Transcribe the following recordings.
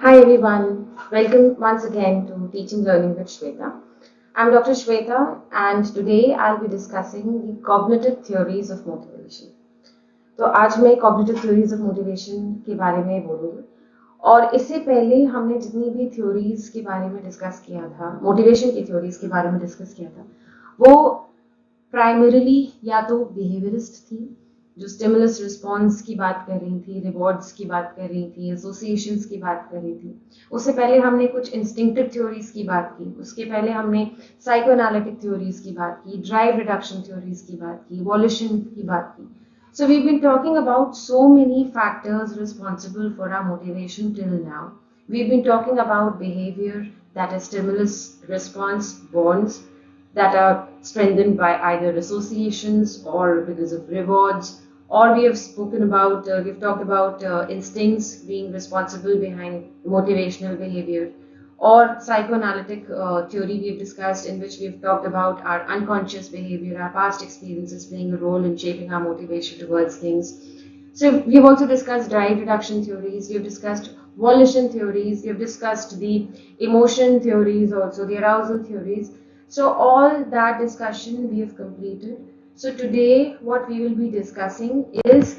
Hi everyone, welcome once again to Teaching Learning with Shweta. I'm Dr. Shweta and today I'll be discussing the cognitive theories of motivation. तो आज मैं cognitive theories of motivation के बारे में बोलूँगी और इससे पहले हमने जितनी भी theories के बारे में डिस्कस किया था, motivation की theories के बारे में डिस्कस किया था, वो प्राइमरीली या तो बिहेवियरिस्ट थी जो स्टिमुलस रिस्पॉन्स की बात कर रही थी, रिवॉर्ड्स की बात कर रही थी, एसोसिएशंस की बात कर रही थी। उससे पहले हमने कुछ इंस्टिंक्टिव थ्योरीज की बात की, उसके पहले हमने साइकोएनालिटिक थ्योरीज की बात की, ड्राइव रिडक्शन थ्योरीज की बात की, वॉल्यूशन की बात की. So we've been talking about so many factors responsible for our motivation till now. We've been talking about behavior, that is stimulus response bonds, that are strengthened by either associations or because of rewards, or we have spoken about, we've talked about instincts being responsible behind motivational behavior, or psychoanalytic theory we've discussed, in which we've talked about our unconscious behavior, our past experiences playing a role in shaping our motivation towards things. So we've also discussed drive reduction theories, we've discussed volition theories, we've discussed the emotion theories, also the arousal theories. So all that discussion we have completed. So today what we will be discussing is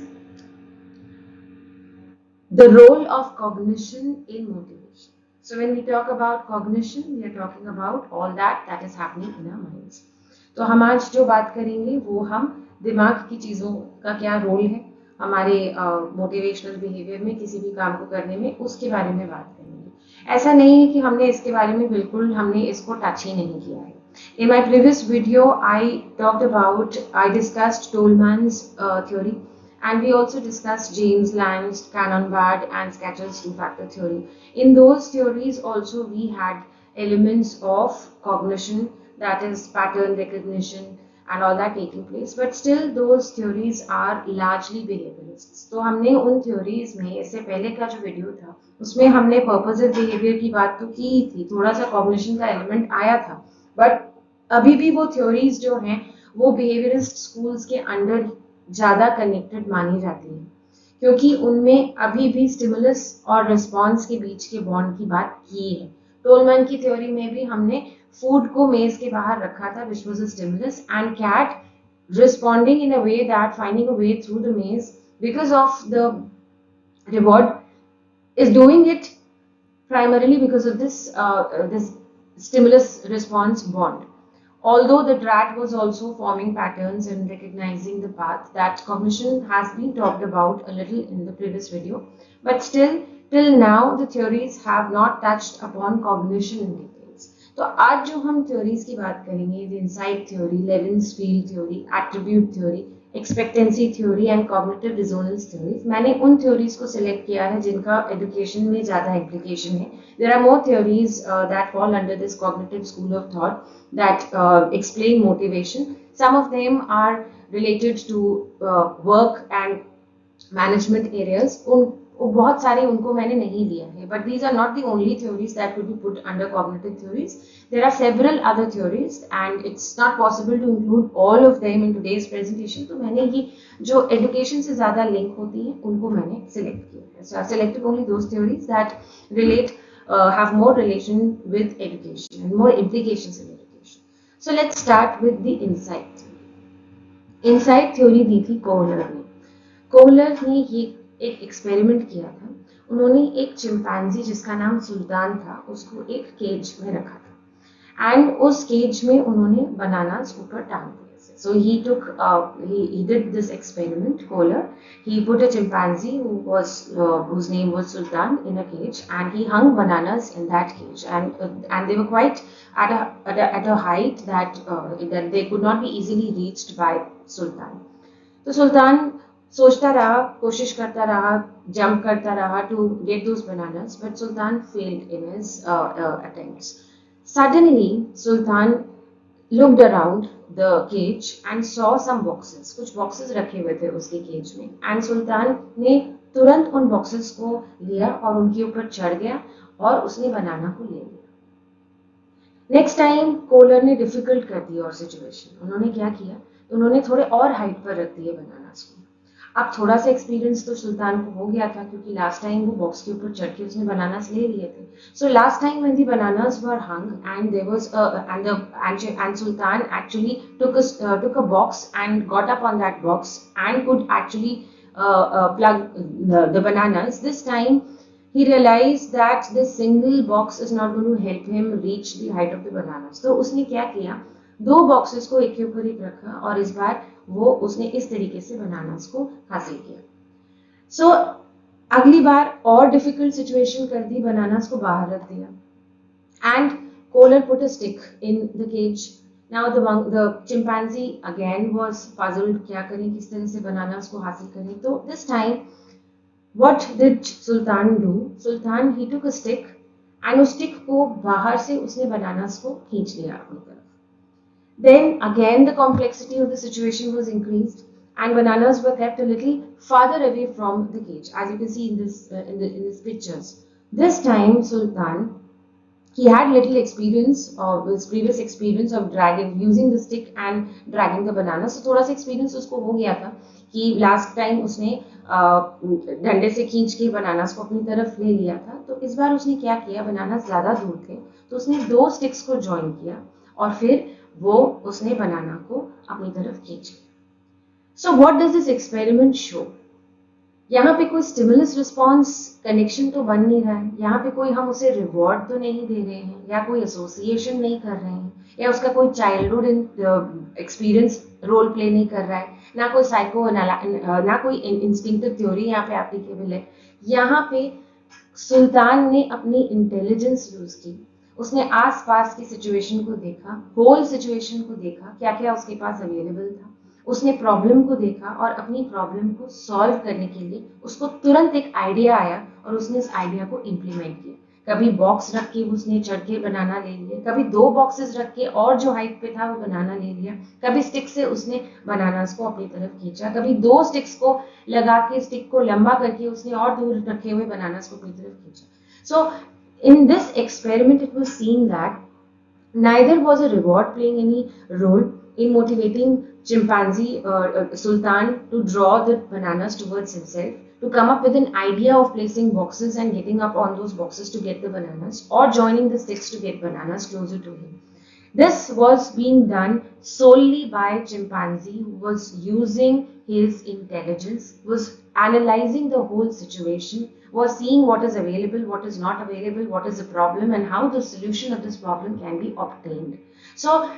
the role of cognition in motivation. So when we talk about cognition, we are talking about all that is happening in our minds. तो हम आज जो बात करेंगे वो हम दिमाग की चीज़ों का क्या रोल है हमारे मोटिवेशनल बिहेवियर में, किसी भी काम को करने में, उसके बारे में बात करेंगे. ऐसा नहीं है कि हमने इसके बारे में बिल्कुल हमने इसको टच ही नहीं किया है. In my previous video, I discussed Tolman's theory, and we also discussed James Lang's Cannon-Bard and Sketcher's two-factor theory. In those theories also we had elements of cognition, that is pattern recognition and all that taking place, but still those theories are largely behaviorists. तो हमने उन theories में, इससे पहले का जो video था उसमें हमने purposive behavior की बात तो की ही थी, थोड़ा सा cognition का element आया था, but अभी भी वो theories जो हैं वो behaviorist schools के अंडर ज़्यादा कनेक्टेड मानी जाती है, क्योंकि उनमें अभी भी स्टिमुलस और रिस्पॉन्स के बीच के बॉन्ड की बात की है. टोलमैन की थ्योरी में भी हमने फूड को मेज के बाहर रखा था, which was a stimulus, and cat responding in a way that finding a way through the maze because of the reward is doing it primarily because of this stimulus response bond. Although the rat was also forming patterns and recognizing the path, that cognition has been talked about a little in the previous video, but still till now the theories have not touched upon cognition in details. तो आज जो हम theories की बात करेंगे, the insight theory, Levin's field theory, attribute theory, expectancy theory and cognitive dissonance theories. मैंने उन theories को सिलेक्ट किया है जिनका एजुकेशन में ज़्यादा इम्प्लीकेशन है. There are more theories that fall under this cognitive school of thought that explain motivation. Some of them are related to work and management areas. बहुत सारे उनको मैंने नहीं लिया है, but these are not the only theories that could be put under cognitive theories. There are several other theories and it's not possible to include all of them in today's presentation. तो मैंने ये जो education से ज़्यादा link होती हैं उनको मैंने select किया है. So I selected only those theories that relate, have more relation with education and more implications in education. So let's start with the insight theory. Insight theory दी थी कोहलर ने. कोहलर ने ये एक एक्सपेरिमेंट किया था. उन्होंने एक चिंपैंजी जिसका नाम सुल्तान था उसको एक केज में रखा था, एंड उस केज में उन्होंने बनानास ऊपर टांग दिए. So he did this experiment. Kohler, he put a chimpanzee whose name was Sultan in a cage, and he hung bananas in that cage, and they were quite at a height that they could not be easily reached by Sultan. तो सुल्तान सोचता रहा, कोशिश करता रहा, jump करता रहा to get those bananas, but Sultan failed in his attempts. Suddenly, Sultan looked around the cage and saw some boxes. कुछ boxes रखे हुए थे उसके केज में, and सुल्तान ने तुरंत उन boxes को लिया और उनके ऊपर चढ़ गया और उसने बनाना को ले लिया. नेक्स्ट टाइम कोहलर ने डिफिकल्ट कर दी और सिचुएशन. उन्होंने क्या किया, उन्होंने थोड़े और हाइट पर रख दिए बनानास को. अब थोड़ा सा एक्सपीरियंस तो सुल्तान को हो गया था क्योंकि लास्ट टाइम वो बॉक्स के ऊपर चढ़ के उसने बनानास ले लिए थे. So last time when the bananas were hung and there was and Sultan actually took a box and got up on that box and could actually plug the bananas. This time he realized that this single box is not going to help him reach the height of the bananas. तो उसने क्या किया, दो boxes को एक के ऊपर एक रखा और इस बार वो उसने इस तरीके से बनानास को हासिल किया. सो अगली बार और डिफिकल्ट सिचुएशन कर दी, बनानास को बाहर रख दिया and Kohler put a stick in the cage. Now the chimpanzee again was puzzled, क्या करें, किस तरह से बनानास को हासिल करें. तो this time what did Sultan do, Sultan he took a stick and उस स्टिक को बाहर से उसने बनानास को खींच लिया अपनी तरफ. Then again the complexity of the situation was increased and bananas were kept a little farther away from the cage, as you can see in this pictures. This time Sultan, he had little experience of his previous experience of using the stick and dragging the banana. So थोड़ा सा experience उसको हो गया था कि last time उसने डंडे से खींच के बनानास को अपनी तरफ ले लिया था. तो इस बार उसने क्या किया, बनानास ज्यादा दूर थे तो उसने दो स्टिक्स को ज्वाइन किया और फिर वो उसने बनाना को अपनी तरफ खींच लिया. So what does this experiment show, यहाँ पे कोई स्टिमुलस रिस्पॉन्स कनेक्शन तो बन नहीं रहा है, यहाँ पे कोई हम उसे रिवॉर्ड तो नहीं दे रहे हैं या कोई एसोसिएशन नहीं कर रहे हैं या उसका कोई चाइल्डहुड एक्सपीरियंस रोल प्ले नहीं कर रहा है, ना कोई ना कोई इंस्टिंक्टिव थ्योरी यहाँ पे एप्लीकेबल है. यहाँ पे सुल्तान ने अपनी इंटेलिजेंस यूज की, उसने आसपास की सिचुएशन को देखा, होल सिचुएशन को देखा, क्या क्या उसके पास अवेलेबल था, उसने प्रॉब्लम को देखा और अपनी प्रॉब्लम को सॉल्व करने के लिए उसको तुरंत एक आइडिया आया और उसने इस आइडिया को इम्प्लीमेंट किया. कभी बॉक्स रख के उसने चढ़ के बनाना ले लिया, कभी दो बॉक्सेस रख के और जो हाइट पे था वो बनाना ले लिया, कभी स्टिक से उसने बनानास को अपनी तरफ खींचा, कभी दो स्टिक्स को लगा के स्टिक को लंबा करके उसने और दूर रखे हुए बनानास को अपनी तरफ खींचा. सो in this experiment it was seen that neither was a reward playing any role in motivating chimpanzee Sultan to draw the bananas towards himself, to come up with an idea of placing boxes and getting up on those boxes to get the bananas, or joining the sticks to get bananas closer to him. This was being done solely by chimpanzee who was using his intelligence, was analyzing the whole situation, was seeing what is available, what is not available, what is the problem and how the solution of this problem can be obtained. So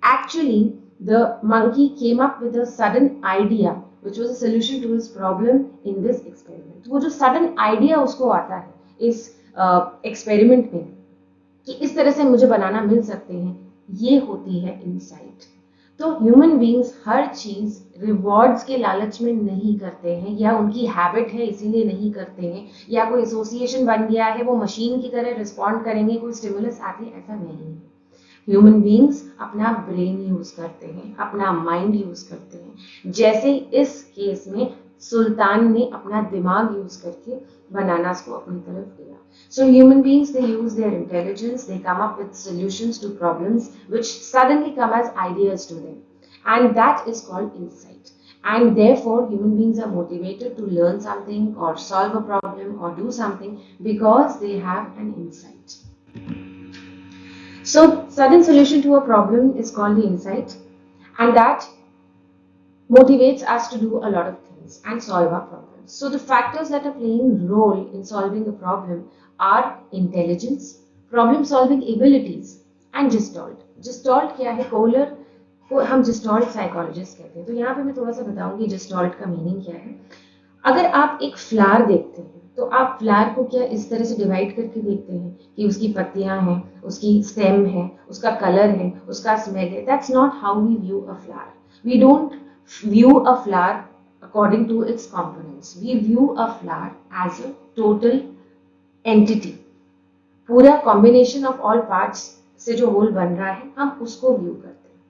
actually the monkey came up with a sudden idea which was a solution to his problem in this experiment. वो जो sudden idea उसको आता है इस experiment में कि इस तरह से मुझे बनाना मिल सकते हैं, ये होती है इनसाइट. तो ह्यूमन बीइंग्स हर चीज रिवॉर्ड्स के लालच में नहीं करते हैं या उनकी हैबिट है इसीलिए नहीं करते हैं या कोई एसोसिएशन बन गया है वो मशीन की तरह रिस्पॉन्ड करेंगे, कोई स्टिमुलस आती है, ऐसा नहीं है. ह्यूमन बीइंग्स अपना ब्रेन यूज करते हैं, अपना माइंड यूज करते हैं, जैसे इस केस में सुल्तान ने अपना दिमाग यूज करके बनानास को अपनी तरफ लिया. So human beings, they use their intelligence, they come up with solutions to problems which suddenly come as ideas to them, and that is called insight. And therefore human beings are motivated to learn something or solve a problem or do something because they have an insight. So sudden solution to a problem is called the insight, and that motivates us to do a lot of things and solve our problems. So the factors that are playing role in solving a problem are intelligence, problem solving abilities and gestalt. Gestalt क्या है? Collar को हम gestalt psychologist कहते हैं. तो यहाँ पे मैं थोड़ा सा बताऊंगी gestalt का मीनिंग क्या है. अगर आप एक फ्लावर देखते हैं तो आप फ्लावर को क्या इस तरह से डिवाइड करके देखते हैं कि उसकी पत्तियां हैं, उसकी स्टेम है, उसका कलर है, उसका स्मेल है. That's not how we view a flower. We don't view a flower according to its components. We view a flower as a total entity. पूरा combination of all parts से जो whole बन रहा है हम उसको view करते हैं.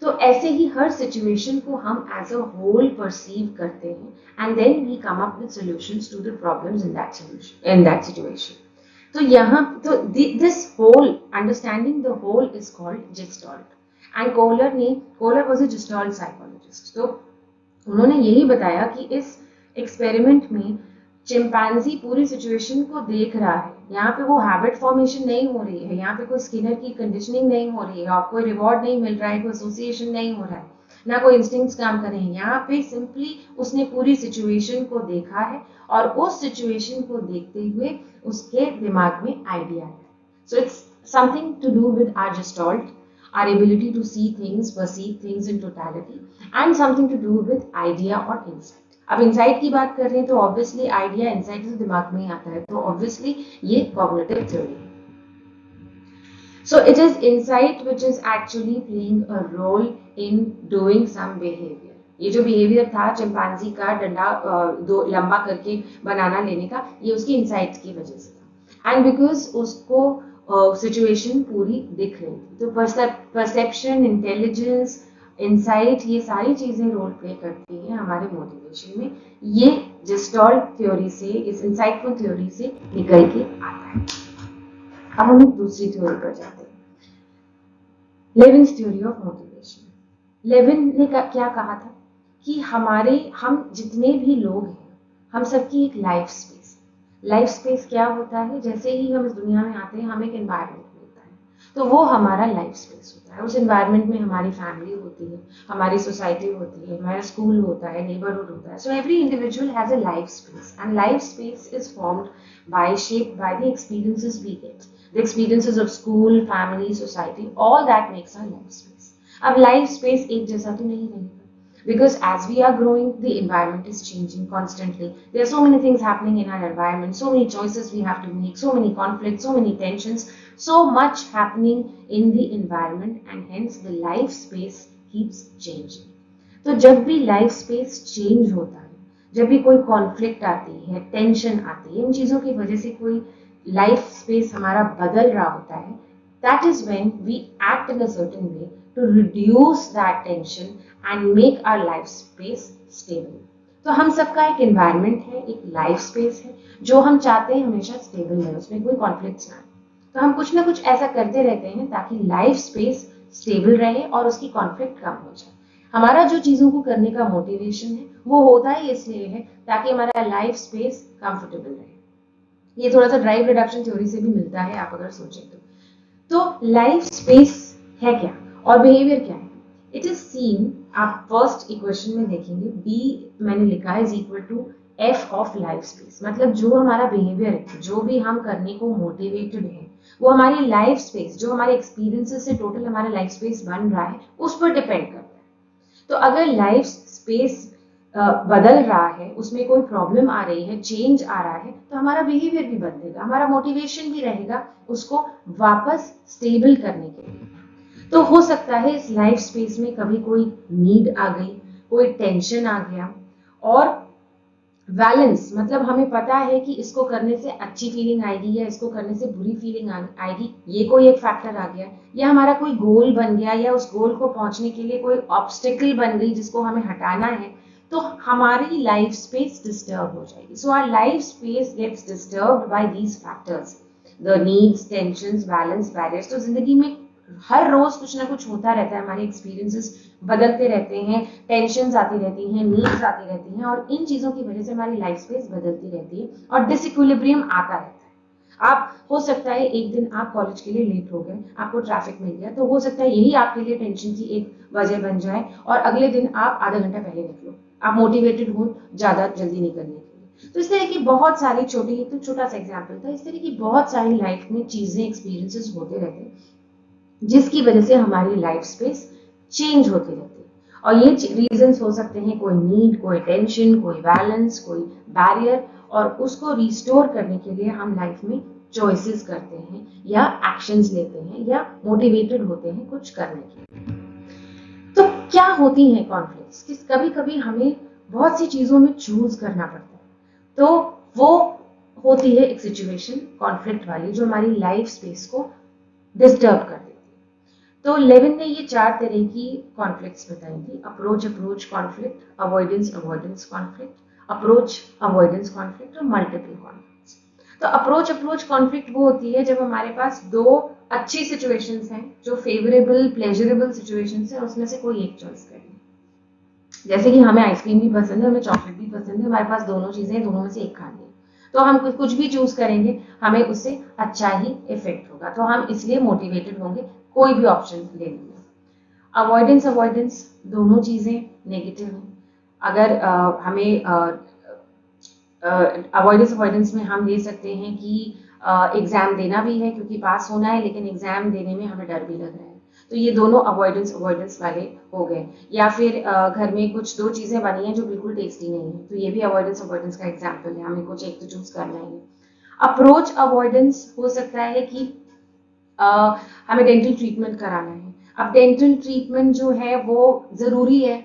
तो ऐसे ही हर situation को हम as a whole perceive करते हैं and then we come up with solutions to the problems in that situation. तो यहाँ तो this whole understanding the whole is called gestalt. And Kohler was a gestalt psychologist. So उन्होंने यही बताया कि इस एक्सपेरिमेंट में चिंपैंजी पूरी सिचुएशन को देख रहा है। यहाँ पे वो हैबिट फॉर्मेशन नहीं हो रही है, यहाँ पे कोई स्किनर की कंडीशनिंग नहीं हो रही है, आपको रिवॉर्ड नहीं मिल रहा है, कोई एसोसिएशन नहीं हो रहा है, ना कोई इंस्टिंक्ट्स काम कर रहे हैं। यहाँ पे सिंपली उसने पूरी सिचुएशन को देखा है और उस सिचुएशन को देखते हुए उसके दिमाग में आइडिया है। So it's something to do with our gestalt, our ability to see things, perceive things in totality, and something to do with idea or insight. अब इंसाइट की बात कर रहे हैं तो ऑब्वियसली आइडिया इंसाइट तो दिमाग में ही आता है, तो ऑब्वियसली ये कॉग्निटिव थ्योरी है. So it is insight which is actually playing a role in doing some behavior. ये जो बिहेवियर था चिंपैंजी का डंडा दो लंबा करके बनाना लेने का, ये उसकी इंसाइट की वजह से था. एंड बिकॉज उसको सिचुएशन पूरी दिख रही थी, तो परसेप्शन, इंटेलिजेंस, इंसाइट, ये सारी चीजें रोल प्ले करती हैं हमारे मोटिवेशन में. ये जेस्टॉल्ट थ्योरी से, इस इंसाइटफुल थ्योरी से निकल के आता है. अब हम एक दूसरी थ्योरी पर जाते हैं, लेविन्स थ्योरी ऑफ मोटिवेशन. लेविन ने क्या कहा था कि हम जितने भी लोग हैं, हम सबकी एक लाइफ स्पेस क्या होता है, जैसे ही हम इस दुनिया में आते हैं हमें एक एनवायरनमेंट मिलता है, तो वो हमारा लाइफ स्पेस होता है. उस एनवायरनमेंट में हमारी फैमिली होती है, हमारी सोसाइटी होती है, हमारा स्कूल होता है, नेबरहुड होता है. So every individual has a life space, and life space is formed shaped by the experiences we get, the experiences of school, family, society, all that makes our life space. अब life space एक जैसा तो नहीं रहेगा, because as we are growing, the environment is changing constantly. There are so many things happening in our environment, so many choices we have to make, so many conflicts, so many tensions, so much happening in the environment, and hence the life space keeps changing. तो जब भी life space change होता है, जब भी कोई conflict आती है, टेंशन आती है, इन चीज़ों की वजह से कोई लाइफ स्पेस हमारा बदल रहा होता है, that is when we act in a certain way to reduce that tension and make our life space stable. तो हम सबका एक एनवायरनमेंट है, एक लाइफ स्पेस है, जो हम चाहते हैं हमेशा स्टेबल रहे, उसमें कोई कॉन्फ्लिक्ट्स ना आए. तो हम कुछ ना कुछ ऐसा करते रहते हैं ताकि लाइफ स्पेस स्टेबल रहे और उसकी कॉन्फ्लिक्ट कम हो जाए. हमारा जो चीज़ों को करने का मोटिवेशन है वो होता ही इसलिए है ताकि हमारा लाइफ स्पेस कंफर्टेबल रहे. ये थोड़ा सा ड्राइव रिडक्शन थ्योरी से भी मिलता है, आप अगर सोचें तो लाइफ स्पेस है क्या और बिहेवियर क्या है. इट इज सीन, आप फर्स्ट इक्वेशन में देखेंगे, बी मैंने लिखा है is equal to F of life space. मतलब जो हमारा बिहेवियर है, जो भी हम करने को मोटिवेटेड है, वो हमारी लाइफ स्पेस, जो हमारे एक्सपीरियंसेस से टोटल हमारा लाइफ स्पेस बन रहा है, उस पर डिपेंड करता है. तो अगर लाइफ स्पेस बदल रहा है, उसमें कोई प्रॉब्लम आ रही है, चेंज आ रहा है, तो हमारा बिहेवियर भी बदलेगा, हमारा मोटिवेशन भी रहेगा उसको वापस स्टेबल करने के लिए. तो हो सकता है इस लाइफ स्पेस में कभी कोई नीड आ गई, कोई टेंशन आ गया, और बैलेंस, मतलब हमें पता है कि इसको करने से अच्छी फीलिंग आएगी या इसको करने से बुरी फीलिंग आएगी, ये कोई एक फैक्टर आ गया, या हमारा कोई गोल बन गया, या उस गोल को पहुंचने के लिए कोई ऑब्स्टिकल बन गई जिसको हमें हटाना है, तो हमारी लाइफ स्पेस डिस्टर्ब हो जाएगी. So our life space gets disturbed by these factors, the needs, tensions, balance, barriers. तो जिंदगी में हर रोज कुछ ना कुछ होता रहता है, हमारे एक्सपीरियंसेस बदलते रहते हैं, टेंशन्स आती रहती हैं, नीड्स आती रहती हैं, और इन चीजों की वजह से हमारी लाइफ स्पेस बदलती रहती है और डिसइक्विलिब्रियम आता रहता है. आप हो सकता है एक दिन आप कॉलेज के लिए लेट हो गए, आपको ट्रैफिक मिल गया, तो हो सकता है यही आपके लिए टेंशन की एक वजह बन जाए, और अगले दिन आप आधा घंटा पहले निकलो, आप मोटिवेटेड हो ज्यादा जल्दी निकलने के लिए. तो इस तरह की बहुत सारी छोटी, तो छोटा सा एग्जाम्पल था, इस तरह की बहुत सारी लाइफ में चीजें, एक्सपीरियंसेस होते रहते हैं जिसकी वजह से हमारी लाइफ स्पेस चेंज होती रहती है. और ये रीजंस हो सकते हैं, कोई नीड, कोई टेंशन, कोई बैलेंस, कोई बैरियर, और उसको रिस्टोर करने के लिए हम लाइफ में चॉइसेस करते हैं या एक्शंस लेते हैं या मोटिवेटेड होते हैं कुछ करने के लिए. तो क्या होती हैं कॉन्फ्लिक्ट्स, कि कभी कभी हमें बहुत सी चीजों में चूज करना पड़ता है, तो वो होती है एक सिचुएशन कॉन्फ्लिक्ट वाली, जो हमारी लाइफ स्पेस को डिस्टर्ब कर देती है. तो लेविन ने ये 4 तरह की कॉन्फ्लिक्ट्स बताई थी: approach conflict, avoidance conflict, approach avoidance conflict और मल्टीपल कॉन्फ्लिक्ट्स. तो अप्रोच कॉन्फ्लिक्ट वो होती है जब हमारे पास 2 अच्छी सिचुएशंस हैं, जो फेवरेबल, प्लेजरेबल सिचुएशंस हैं, उसमें से कोई एक चॉइस करनी. जैसे कि हमें आइसक्रीम भी पसंद है, हमें चॉकलेट भी पसंद है, हमारे पास दोनों चीजें, दोनों में से एक खानी है, तो हम कुछ भी चूज करेंगे, हमें उससे अच्छा ही इफेक्ट होगा, तो हम इसलिए मोटिवेटेड होंगे कोई भी ऑप्शन लेने में। अवॉइडेंस अवॉइडेंस दोनों चीजें नेगेटिव हैं। अगर हमें अवॉइडेंस अवॉइडेंस में हम ले सकते हैं कि एग्जाम देना भी है क्योंकि पास होना है, लेकिन एग्जाम देने में हमें डर भी लग रहा है, तो ये दोनों अवॉइडेंस अवॉइडेंस वाले हो गए। या फिर घर में कुछ दो चीजें बनी हैं जो बिल्कुल टेस्टी नहीं है, तो ये भी अवॉइडेंस अवॉइडेंस का एग्जाम्पल है, हमें कुछ एक तो चूज करना ही है। अप्रोच अवॉइडेंस हो सकता है कि हमें डेंटल ट्रीटमेंट कराना है, अब डेंटल ट्रीटमेंट जो है वो जरूरी है,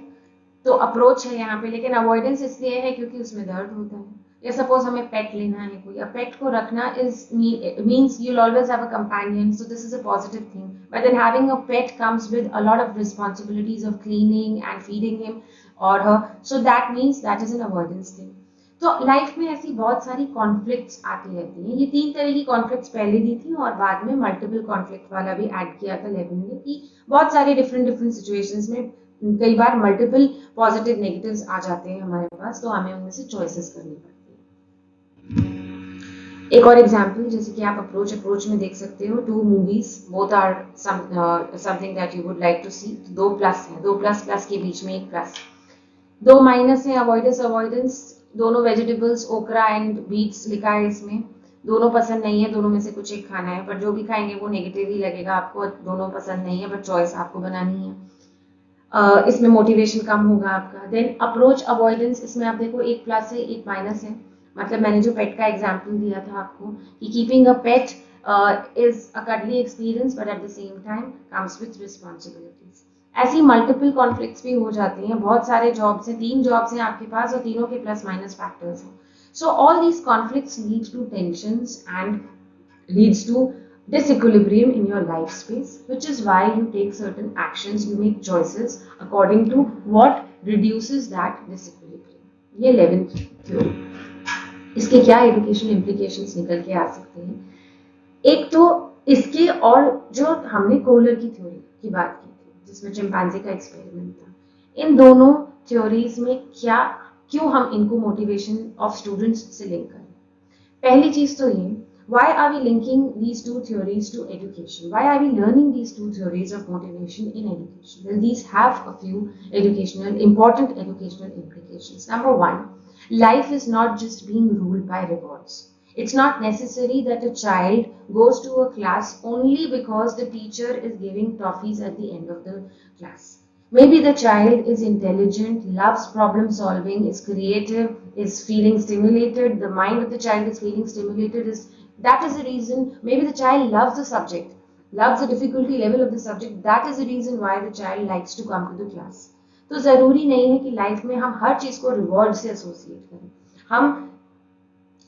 तो अप्रोच है यहाँ पे, लेकिन अवॉइडेंस इसलिए है क्योंकि उसमें दर्द होता है। या सपोज हमें पेट लेना है कोई, अब पेट को रखना is means you'll always have a companion, so this is a positive thing, but then having a pet comes with a lot of responsibilities of cleaning and feeding him or her, so that means that is an avoidance thing। तो life में ऐसी बहुत सारी conflicts आती रहती हैं, ये 3 तरह की कॉन्फ्लिक्ट्स पहले दी थी और बाद में मल्टीपल कॉन्फ्लिक्ट वाला भी ऐड किया था लेविन ने, कि बहुत सारे डिफरेंट डिफरेंट सिचुएशंस में कई बार मल्टीपल पॉजिटिव नेगेटिव्स आ जाते हैं हमारे पास, तो हमें उनमें से चॉइसेस करनी पड़ती है। एक और एग्जांपल जैसे कि आप अप्रोच में देख सकते हो, 2 movies both are something that you would like to see, 2 plus है, 2 प्लस प्लस के बीच में एक प्लस, 2 माइनस है, अवॉइडेंस अवॉइडेंस, दोनों वेजिटेबल्स ओकरा एंड बीट्स लिखा है इसमें, दोनों पसंद नहीं है, दोनों में से कुछ एक खाना है, पर जो भी खाएंगे वो नेगेटिव ही लगेगा आपको, दोनों पसंद नहीं है, बट चॉइस आपको बनानी है। इसमें मोटिवेशन कम होगा आपका। देन अप्रोच अवॉइडेंस, इसमें आप देखो एक प्लस है एक माइनस है, मतलब मैंने जो पेट का एग्जांपल दिया था आपको कि keeping a pet is a cuddly experience but at the same time comes with responsibilities. ऐसी मल्टीपल कॉन्फ्लिक्ट्स भी हो जाती हैं, बहुत सारे जॉब्स हैं, 3 जॉब्स हैं आपके पास और तीनों के प्लस माइनस फैक्टर्स हैं, so all these conflicts lead to tensions and leads to disequilibrium in your life space, which is why you take certain actions, you make choices according to what reduces that disequilibrium। ये 11th theory, इसके क्या education implications निकल के आ सकते हैं, एक तो इसके, और जो हमने कोहलर की थ्योरी की बात की थी जिसमें चिंपैंजी का एक्सपेरिमेंट था, इन दोनों थ्योरीज में क्या, क्यों हम इनको मोटिवेशन ऑफ स्टूडेंट्स से लिंक करें। पहली चीज तो ये, why are we linking these 2 theories to education? Why are we learning these 2 theories of motivation in education? Well, these have a few important educational implications. Number 1, life is not just being ruled by rewards. It's not necessary that a child goes to a class only because the teacher is giving toffees at the end of the class. Maybe the child is intelligent, loves problem solving, is creative, is feeling stimulated, the mind of the child is feeling stimulated, that is the reason, maybe the child loves the subject, loves the difficulty level of the subject, that is the reason why the child likes to come to the class। तो जरूरी नहीं है कि life में हम हर चीज को reward से एसोसिएट करें, हम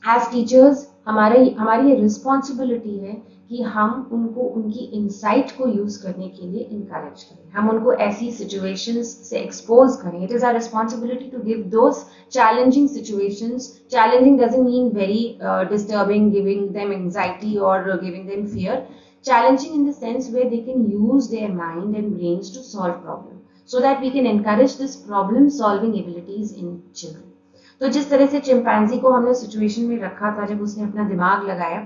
एज टीचर्स हमारी ये रिस्पॉन्सिबिलिटी है कि हम उनको उनकी इंसाइट को यूज करने के लिए इनकरेज करें, हम उनको ऐसी सिचुएशंस से एक्सपोज करें। It is our responsibility to give those challenging situations, challenging doesn't mean very disturbing, giving them anxiety और giving them fear, challenging in the sense where they can use their mind and brains to solve problem, so that we can encourage this problem solving abilities in children। तो जिस तरह से chimpanzee को हमने situation में रखा था जब उसने अपना दिमाग लगाया,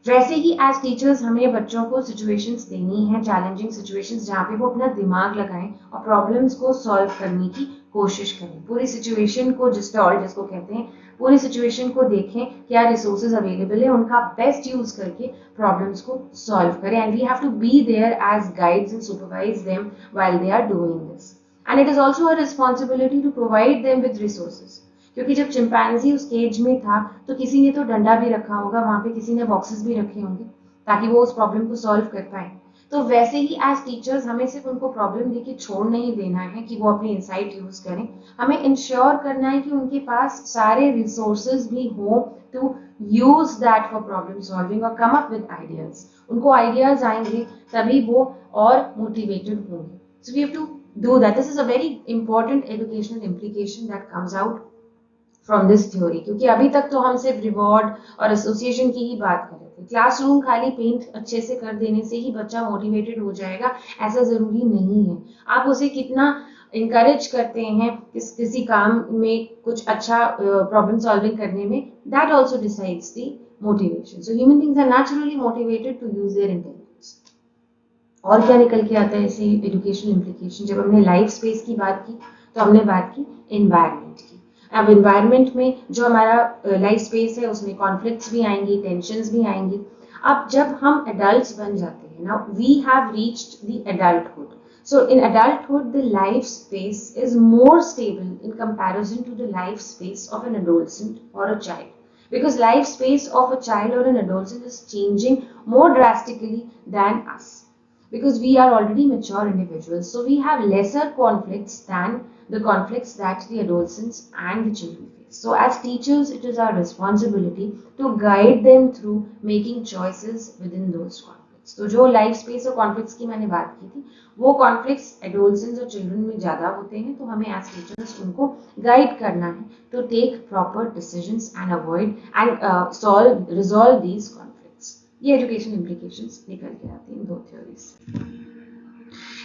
वैसे ही एज टीचर्स हमें बच्चों को सिचुएशंस देनी है, चैलेंजिंग सिचुएशंस जहाँ पे वो अपना दिमाग लगाएं और प्रॉब्लम्स को सॉल्व करने की कोशिश करें, पूरी सिचुएशन को डिस्टॉल जिसको कहते हैं, पूरी सिचुएशन को देखें, क्या रिसोर्सेज अवेलेबल है, उनका बेस्ट यूज करके प्रॉब्लम्स को सॉल्व करें, and we have to be there as guides and supervise them while they are doing this, and it is also a responsibility to provide them with resources. क्योंकि जब chimpanzee उस cage में था तो किसी ने तो डंडा भी रखा होगा, वहां पे किसी ने बॉक्सेस भी रखे होंगे ताकि वो उस प्रॉब्लम को सॉल्व कर पाए। तो वैसे ही एज टीचर्स हमें सिर्फ उनको प्रॉब्लम देके छोड़ नहीं देना है कि वो अपनी इंसाइट यूज करें, हमें इंश्योर करना है कि उनके पास सारे रिसोर्सेज भी हो to use that for problem solving और कम अप विद आइडियाज। उनको आइडियाज आएंगे तभी वो और मोटिवेटेड होंगे। So we have to do that। This is a very important educational implication that comes out from this theory, क्योंकि अभी तक तो हम सिर्फ रिवॉर्ड और एसोसिएशन की ही बात कर रहे थे। क्लासरूम खाली पेंट अच्छे से कर देने से ही बच्चा मोटिवेटेड हो जाएगा ऐसा जरूरी नहीं है। आप उसे कितना encourage करते हैं किसी काम में कुछ अच्छा problem solving करने में, that also decides the motivation. So human beings are naturally motivated to use their intelligence. और क्या निकल के आता है ऐसे एजुकेशनल इम्प्लीकेशन? जब हमने लाइफ स्पेस की बात की तो हमने बात की एनवायरनमेंट की. अब एनवायरनमेंट में जो हमारा लाइफ स्पेस है उसमें कॉन्फ्लिक्ट्स भी आएंगी, टेंशंस भी आएंगी. अब जब हम एडल्ट्स बन जाते हैं, now we have reached the adulthood. So in adulthood, the life space is more stable in comparison to the life space of an adolescent or a child. Because life space of a child or an adolescent is changing more drastically than us. Because we are already mature individuals, so we have lesser conflicts than the conflicts that the adolescents and the children face. So as teachers, it is our responsibility to guide them through making choices within those conflicts. तो जो life space और conflicts की मैंने बात की थी, वो conflicts adolescents और चिल्ड्रन में ज़्यादा होते हैं, तो हमें एज टीचर्स उनको गाइड करना है to take proper decisions and avoid and resolve these conflicts. ये एजुकेशन इम्प्लीकेशंस निकल के आती हैं दो थ्योरीज से.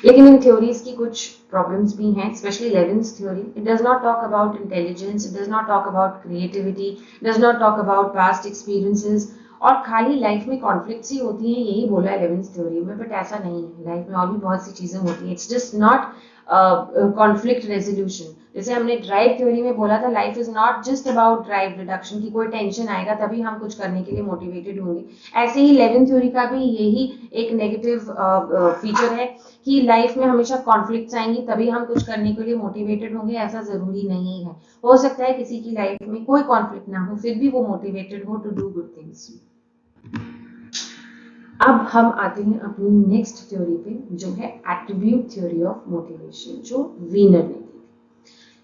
लेकिन इन थ्योरीज की कुछ प्रॉब्लम्स भी हैं, specially Lewin's theory. It does not talk about intelligence, it does not talk about creativity, does not talk about past experiences, और खाली लाइफ में कॉन्फ्लिक्ट्स ही होती हैं, यही बोला है लेविन्स थ्योरी में. बट ऐसा नहीं है, लाइफ में और भी बहुत सी चीजें होती हैं. It's just not conflict resolution. जैसे हमने ड्राइव थ्योरी में बोला था, life is not just about drive reduction, की कोई टेंशन आएगा तभी हम कुछ करने के लिए मोटिवेटेड होंगे. ऐसे ही लेविन थ्योरी का भी यही एक नेगेटिव फीचर है कि लाइफ में हमेशा कॉन्फ्लिक्ट्स आएंगी तभी हम कुछ करने के लिए मोटिवेटेड होंगे. ऐसा जरूरी नहीं है. हो सकता है किसी की लाइफ में कोई कॉन्फ्लिक्ट ना हो, फिर भी वो मोटिवेटेड हो टू डू गुड थिंग्स. अब हम आते हैं अपनी नेक्स्ट थ्योरी पे, जो है एट्रीब्यूट थ्योरी ऑफ मोटिवेशन, जो वीनर ने दी.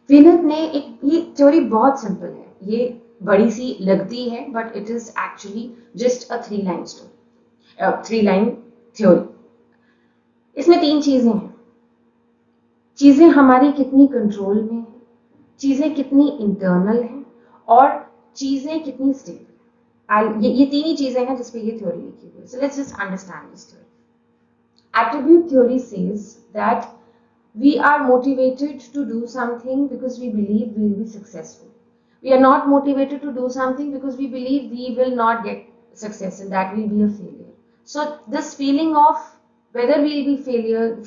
वीनर ने एक, ये थ्योरी बहुत सिंपल है, ये बड़ी सी लगती है, but it is actually just a 3 line story, 3 line theory. इसमें 3 चीजें हैं. चीजें हमारी कितनी कंट्रोल में है, चीजें कितनी इंटरनल हैं, और चीजें कितनी स्टेबल. ये 3 ही चीजें हैं जिसपे ये थ्योरी लिखी हुई है. So let's just understand this theory. Attribute theory says that we are motivated to do something because we believe we will be successful. We are not motivated to do something because we believe we will not get success and that will be a failure. So this feeling of whether we will be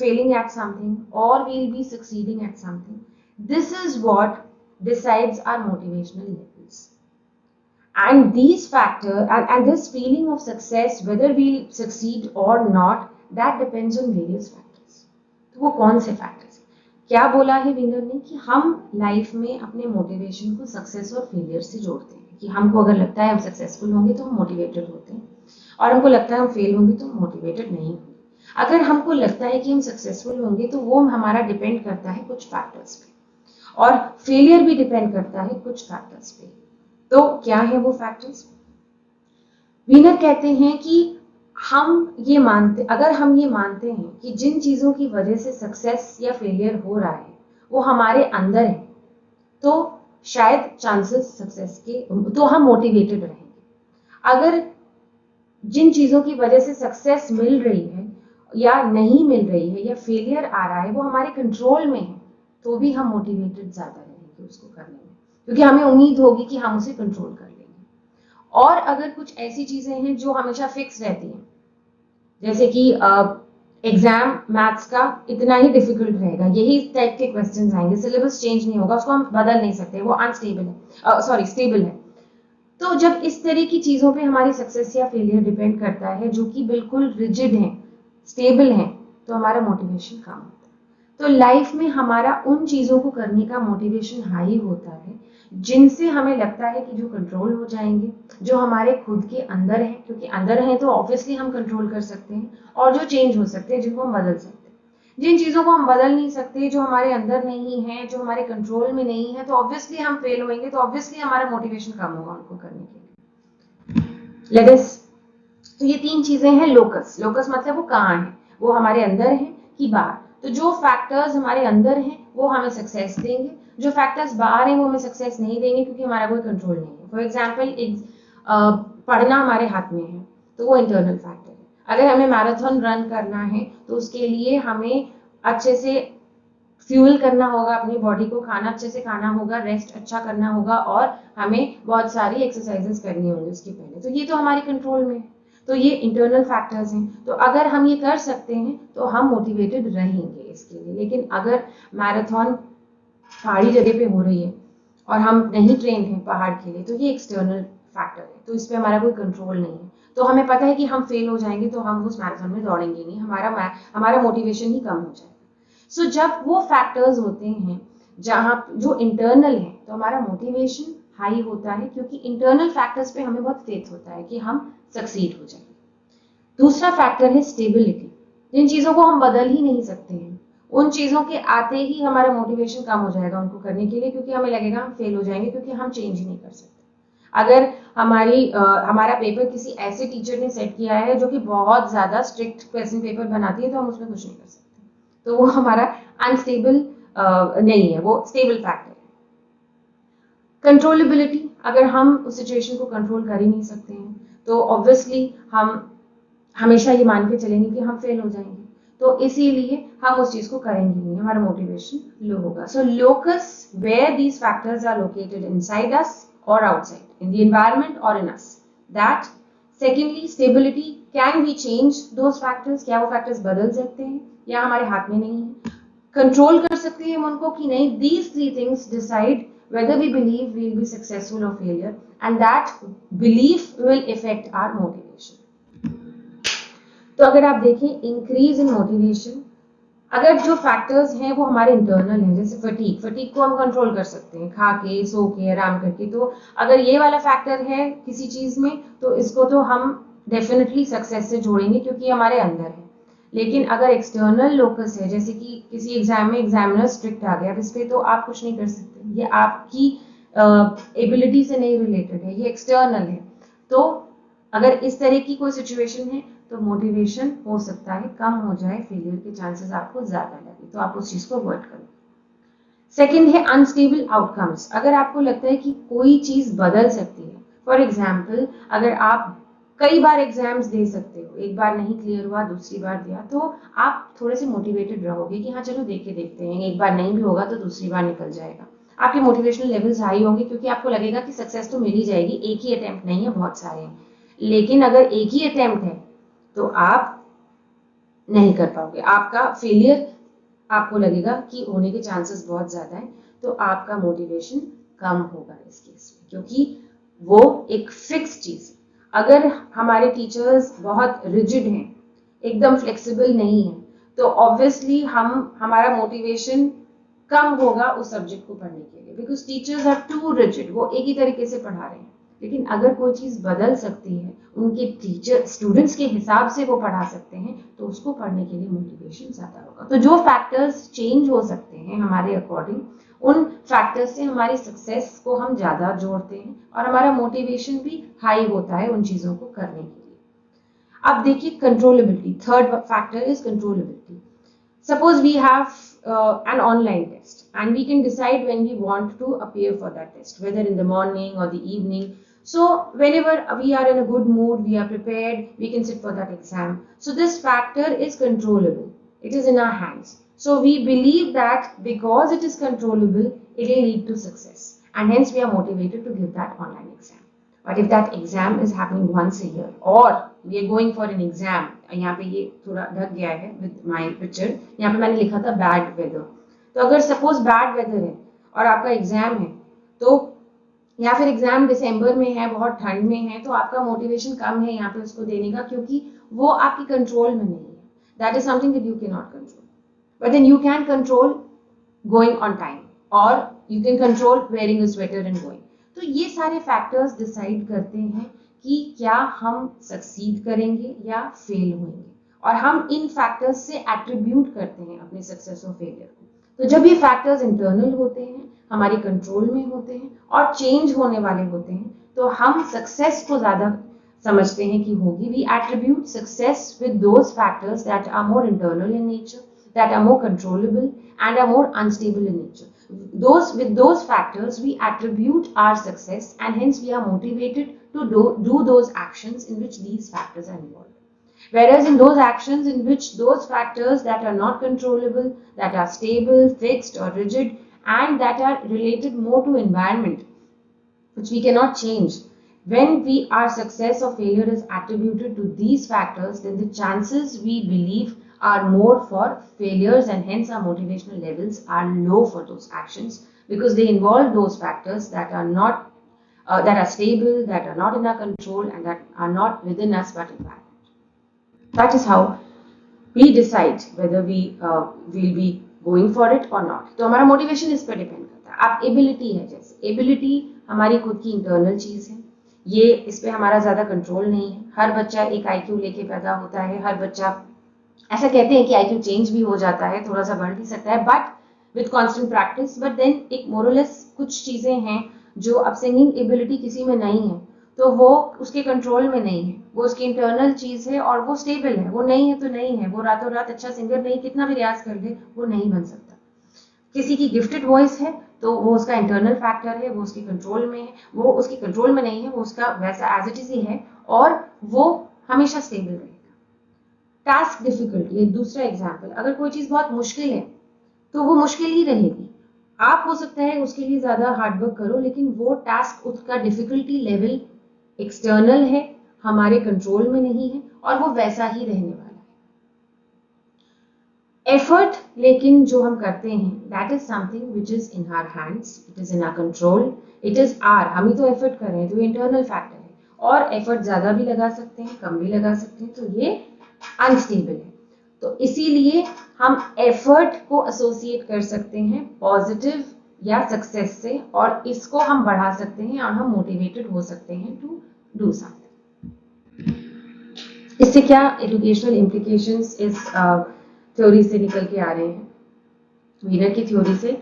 failing at something or we will be succeeding at something, this is what decides our motivational levels. And these factors and this feeling of success, whether we'll succeed or not, that depends on various factors. तो वो कौन से factors? क्या बोला है winner ने कि हम लाइफ में अपने मोटिवेशन को सक्सेस और फेलियर से जोड़ते हैं. कि हमको अगर लगता है हम सक्सेसफुल होंगे तो हम मोटिवेटेड होते हैं, और हमको लगता है हम फेल होंगे तो हम मोटिवेटेड नहीं होंगे. अगर हमको लगता है कि हम सक्सेसफुल होंगे तो वो हमारा डिपेंड करता है कुछ फैक्टर्स पे, और फेलियर भी डिपेंड करता है कुछ फैक्टर्स पे. तो क्या है वो फैक्टर्स? वीनर कहते हैं कि अगर हम ये मानते हैं कि जिन चीजों की वजह से सक्सेस या फेलियर हो रहा है वो हमारे अंदर है, तो शायद चांसेस सक्सेस के, तो हम मोटिवेटेड रहेंगे. अगर जिन चीजों की वजह से सक्सेस मिल रही है या नहीं मिल रही है या फेलियर आ रहा है वो हमारे कंट्रोल में है, तो भी हम मोटिवेटेड ज्यादा रहेंगे उसको करने में, क्योंकि हमें उम्मीद होगी कि हम उसे कंट्रोल कर लेंगे. और अगर कुछ ऐसी चीजें हैं जो हमेशा फिक्स रहती हैं, जैसे कि एग्जाम मैथ्स का इतना ही डिफिकल्ट रहेगा, यही टाइप के क्वेश्चंस आएंगे, सिलेबस चेंज नहीं होगा, उसको हम बदल नहीं सकते, वो अनस्टेबल है, स्टेबल है. तो जब इस तरह की चीजों पे हमारी सक्सेस या फेलियर डिपेंड करता है जो कि बिल्कुल रिजिड है, स्टेबल है, तो हमारा मोटिवेशन कम होता है. तो लाइफ में हमारा उन चीजों को करने का मोटिवेशन हाई होता है जिनसे हमें लगता है कि जो कंट्रोल हो जाएंगे, जो हमारे खुद के अंदर है, क्योंकि अंदर है तो ऑब्वियसली हम कंट्रोल कर सकते हैं, और जो चेंज हो सकते हैं, जिनको हम बदल सकते हैं. जिन चीजों को हम बदल नहीं सकते, जो हमारे अंदर नहीं है, जो हमारे कंट्रोल में नहीं है, तो ऑब्वियसली हम फेल होंगे, तो ऑब्वियसली हमारा मोटिवेशन कम होगा उनको करने के लिए. लेट अस, तो ये 3 चीजें हैं. लोकस मतलब वो कहाँ है, वो हमारे अंदर है कि बाहर. तो जो फैक्टर्स हमारे अंदर हैं वो हमें सक्सेस देंगे, जो फैक्टर्स बाहर हैं वो हमें सक्सेस नहीं देंगे, क्योंकि हमारा कोई कंट्रोल नहीं है. फॉर एग्जाम्पल, पढ़ना हमारे हाथ में है तो वो इंटरनल फैक्टर है. अगर हमें मैराथन रन करना है तो उसके लिए हमें अच्छे से फ्यूल करना होगा अपनी बॉडी को, खाना अच्छे से खाना होगा, रेस्ट अच्छा करना होगा और हमें बहुत सारी एक्सरसाइजेस करनी होंगी उसके पहले। तो ये तो हमारे कंट्रोल में है, तो ये इंटरनल फैक्टर्स हैं। तो अगर हम ये कर सकते हैं तो हम मोटिवेटेड रहेंगे इसके लिए। लेकिन अगर मैराथन पहाड़ी जगह पे हो रही है और हम नहीं ट्रेन हैं पहाड़ के लिए, तो ये एक्सटर्नल फैक्टर है, तो इस पर हमारा कोई कंट्रोल नहीं है। तो हमें पता है कि हम फेल हो जाएंगे तो हम उस मैराथन में दौड़ेंगे नहीं, हमारा मोटिवेशन ही कम हो जाएगा। सो जब वो फैक्टर्स होते हैं जहाँ जो इंटरनल है, तो हमारा मोटिवेशन हाई होता है, क्योंकि इंटरनल फैक्टर्स पे हमें बहुत फेथ होता है कि हम सक्सीड हो जाएंगे। दूसरा फैक्टर है स्टेबिलिटी। जिन चीज़ों को हम बदल ही नहीं सकते हैं, उन चीज़ों के आते ही हमारा मोटिवेशन कम हो जाएगा उनको करने के लिए, क्योंकि हमें लगेगा हम फेल हो जाएंगे, क्योंकि हम चेंज ही नहीं कर सकते। अगर हमारा पेपर किसी ऐसे टीचर ने सेट किया है जो कि बहुत ज़्यादा स्ट्रिक्ट क्वेश्चन पेपर बनाती है, तो हम उसमें कुछ नहीं कर सकते, तो वो हमारा अनस्टेबल नहीं है, वो स्टेबल फैक्टर है। कंट्रोलेबिलिटी, अगर हम उस सिचुएशन को कंट्रोल कर ही नहीं सकते हैं तो ऑब्वियसली हम हमेशा ये मान के चलेंगे कि हम फेल हो जाएंगे, तो इसीलिए हम उस चीज को करेंगे नहीं, हमारा मोटिवेशन लो होगा। So locus where these factors are located inside us और आउटसाइड, इन द एनवायरनमेंट और in us, that secondly stability, can we change those factors, क्या वो फैक्टर्स बदल सकते हैं या हमारे हाथ में नहीं है, कंट्रोल कर सकते हैं हम उनको कि नहीं। These three things decide whether we believe we will be successful or failure, and that belief will affect our motivation. तो अगर आप देखें इंक्रीज इन मोटिवेशन, अगर जो फैक्टर्स हैं वो हमारे इंटरनल हैं, जैसे फटीग को हम कंट्रोल कर सकते हैं खा के, सो के, आराम करके, तो अगर ये वाला फैक्टर है किसी चीज में तो इसको तो हम डेफिनेटली सक्सेस से जोड़ेंगे क्योंकि हमारे अंदर है। लेकिन अगर एक्सटर्नल लोकस है, जैसे कि किसी एग्जाम में एग्जामिनर स्ट्रिक्ट आ गया, इस पे तो आप कुछ नहीं कर सकते, ये आपकी एबिलिटी से नहीं रिलेटेड है, ये एक्सटर्नल है। तो अगर इस तरह की कोई सिचुएशन है तो मोटिवेशन हो सकता है कम हो जाए, फेलियर के चांसेस आपको ज्यादा लगे, तो आप उस चीज को अवॉइड करो। सेकेंड है अनस्टेबल आउटकम्स, अगर आपको लगता है कि कोई चीज बदल सकती है, फॉर एग्जाम्पल अगर आप कई बार एग्जाम्स दे सकते हो, एक बार नहीं क्लियर हुआ, दूसरी बार दिया, तो आप थोड़े से मोटिवेटेड रहोगे कि हाँ चलो देख के देखते हैं, एक बार नहीं भी होगा तो दूसरी बार निकल जाएगा। आपके मोटिवेशनल लेवल्स हाई होंगे क्योंकि आपको लगेगा कि सक्सेस तो मिल ही जाएगी, एक ही अटेम्प्ट नहीं है, बहुत सारे हैं। लेकिन अगर एक ही अटेम्प्ट है तो आप नहीं कर पाओगे, आपका फेलियर आपको लगेगा कि होने के चांसेस बहुत ज्यादा है, तो आपका मोटिवेशन कम होगा इस केस में, क्योंकि वो एक फिक्स चीज है। अगर हमारे टीचर्स बहुत रिजिड हैं, एकदम फ्लेक्सिबल नहीं है, तो ऑब्वियसली हमारा मोटिवेशन कम होगा उस सब्जेक्ट को पढ़ने के लिए, because teachers are too rigid, वो एक ही तरीके से पढ़ा रहे हैं। लेकिन अगर कोई चीज बदल सकती है, उनके टीचर स्टूडेंट्स के हिसाब से वो पढ़ा सकते हैं, तो उसको पढ़ने के लिए मोटिवेशन ज्यादा होगा। तो जो फैक्टर्स चेंज हो सकते हैं हमारे अकॉर्डिंग, उन फैक्टर्स से हमारी सक्सेस को हम ज्यादा जोड़ते हैं और हमारा मोटिवेशन भी हाई होता है उन चीजों को करने के लिए। अब देखिए controllability, third factor is controllability. Suppose we have an online test and we can decide when we want to appear for that test, whether in the morning or the evening. So whenever we are in a good mood, we are prepared, we can sit for that exam. So this factor is controllable. It is in our hands. So we believe that because it is controllable, it will lead to success. And hence we are motivated to give that online exam. But if that exam is happening once a year, or we are going for an exam, यहाँ पे ये थोड़ा ढक गया है with my picture, यहाँ पे मैंने लिखा था बैड वेदर, तो अगर सपोज बैड वेदर है और आपका एग्जाम है, तो या फिर एग्जाम दिसंबर में है, बहुत ठंड में है, तो आपका मोटिवेशन कम है यहाँ पे उसको देने का, क्योंकि वो आपकी कंट्रोल में नहीं है। That is something that you can not control, but then you can control going on time, और you can control wearing a sweater and going. तो ये सारे फैक्टर्स डिसाइड करते हैं कि क्या हम सक्सीड करेंगे या फेल होंगे, और हम इन फैक्टर्स से एट्रीब्यूट करते हैं अपने सक्सेस और फेलियर को। तो जब ये फैक्टर्स इंटरनल होते हैं, हमारे कंट्रोल में होते हैं और चेंज होने वाले होते हैं, तो हम सक्सेस को ज्यादा समझते हैं कि होगी। We attribute success with those factors that are more internal in nature, that are more controllable and are more unstable in nature. With those factors, we attribute our success, and hence we are motivated to do those actions in which these factors are involved. Whereas in those actions in which those factors that are not controllable, that are stable, fixed or rigid, and that are related more to environment, which we cannot change, when our success or failure is attributed to these factors, then the chances we believe are more for failures, and hence our motivational levels are low for those actions, because they involve those factors that are not that are stable, that are not in our control, and that are not within us but environment. That is how we decide whether we will be going for it or not. तो हमारा motivation इस पर depend करता है. अब ability है, जैसे ability हमारी खुद की इंटरनल चीज है, ये इस पे हमारा ज्यादा कंट्रोल नहीं है. हर बच्चा एक आईक्यू लेके पैदा होता है, हर बच्चा, ऐसा कहते हैं कि आईक्यू चेंज भी हो जाता है, थोड़ा सा बढ़ भी सकता है, but with constant practice. But then एक मोरलेस कुछ चीजें हैं जो, अब सिंगिंग एबिलिटी किसी में नहीं है तो वो उसके कंट्रोल में नहीं है, वो उसकी इंटरनल चीज है और वो स्टेबल है. वो नहीं है तो नहीं है, वो रातों रात अच्छा सिंगर नहीं, कितना भी रियाज कर ले वो नहीं बन सकता. किसी की गिफ्टेड वॉइस है तो वो उसका इंटरनल फैक्टर है, वो उसके कंट्रोल में है, वो उसके कंट्रोल में नहीं है, वो उसका वैसा एज इट इज ही है और वो हमेशा स्टेबल रहेगा. टास्क डिफिकल्टी एक दूसरा एग्जाम्पल. अगर कोई चीज बहुत मुश्किल है तो वो मुश्किल ही रहेगी. आप हो सकता है उसके लिए ज्यादा हार्डवर्क करो, लेकिन वो टास्क, उसका डिफिकल्टी लेवल एक्सटर्नल है, हमारे कंट्रोल में नहीं है और वो वैसा ही रहने वाला है. एफर्ट लेकिन जो हम करते हैं, that is something which is in our hands, it is in our control, it is our. हम ही तो एफर्ट कर रहे हैं, तो इंटरनल फैक्टर है. और एफर्ट ज्यादा भी लगा सकते हैं, कम भी लगा सकते हैं, तो ये अनस्टेबल है. तो इसीलिए हम एफर्ट को एसोसिएट कर सकते हैं पॉजिटिव या सक्सेस से, और इसको हम बढ़ा सकते हैं और हम मोटिवेटेड हो सकते हैं टू डू समथिंग. इससे क्या एजुकेशनल इम्प्लीकेशंस इस थ्योरी से निकल के आ रहे हैं, वीनर की थ्योरी से.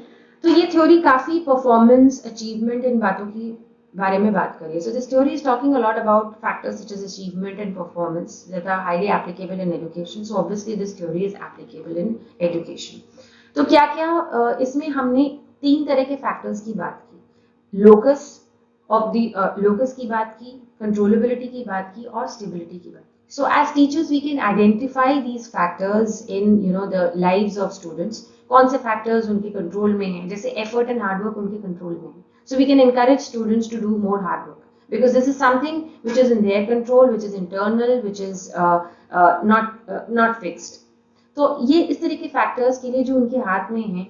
तो ये थ्योरी काफी परफॉर्मेंस, अचीवमेंट, इन बातों की बारे में बात करिए. So this theory is talking a lot about factors such as achievement and performance that are highly applicable in education. So obviously this theory is applicable in education. तो क्या क्या इसमें हमने 3 तरह के फैक्टर्स की बात की. लोकस ऑफ द लोकस की बात की, कंट्रोलेबिलिटी की बात की और स्टेबिलिटी की बात की. So as teachers we can identify these factors in the lives of students. कौन से फैक्टर्स उनके कंट्रोल में हैं, जैसे एफर्ट एंड हार्डवर्क उनके कंट्रोल में है. So we can encourage students to do more hard work because this is something which is in their control, which is internal, which is not fixed. तो ये इस तरह के फैक्टर्स के लिए जो उनके हाथ में हैं,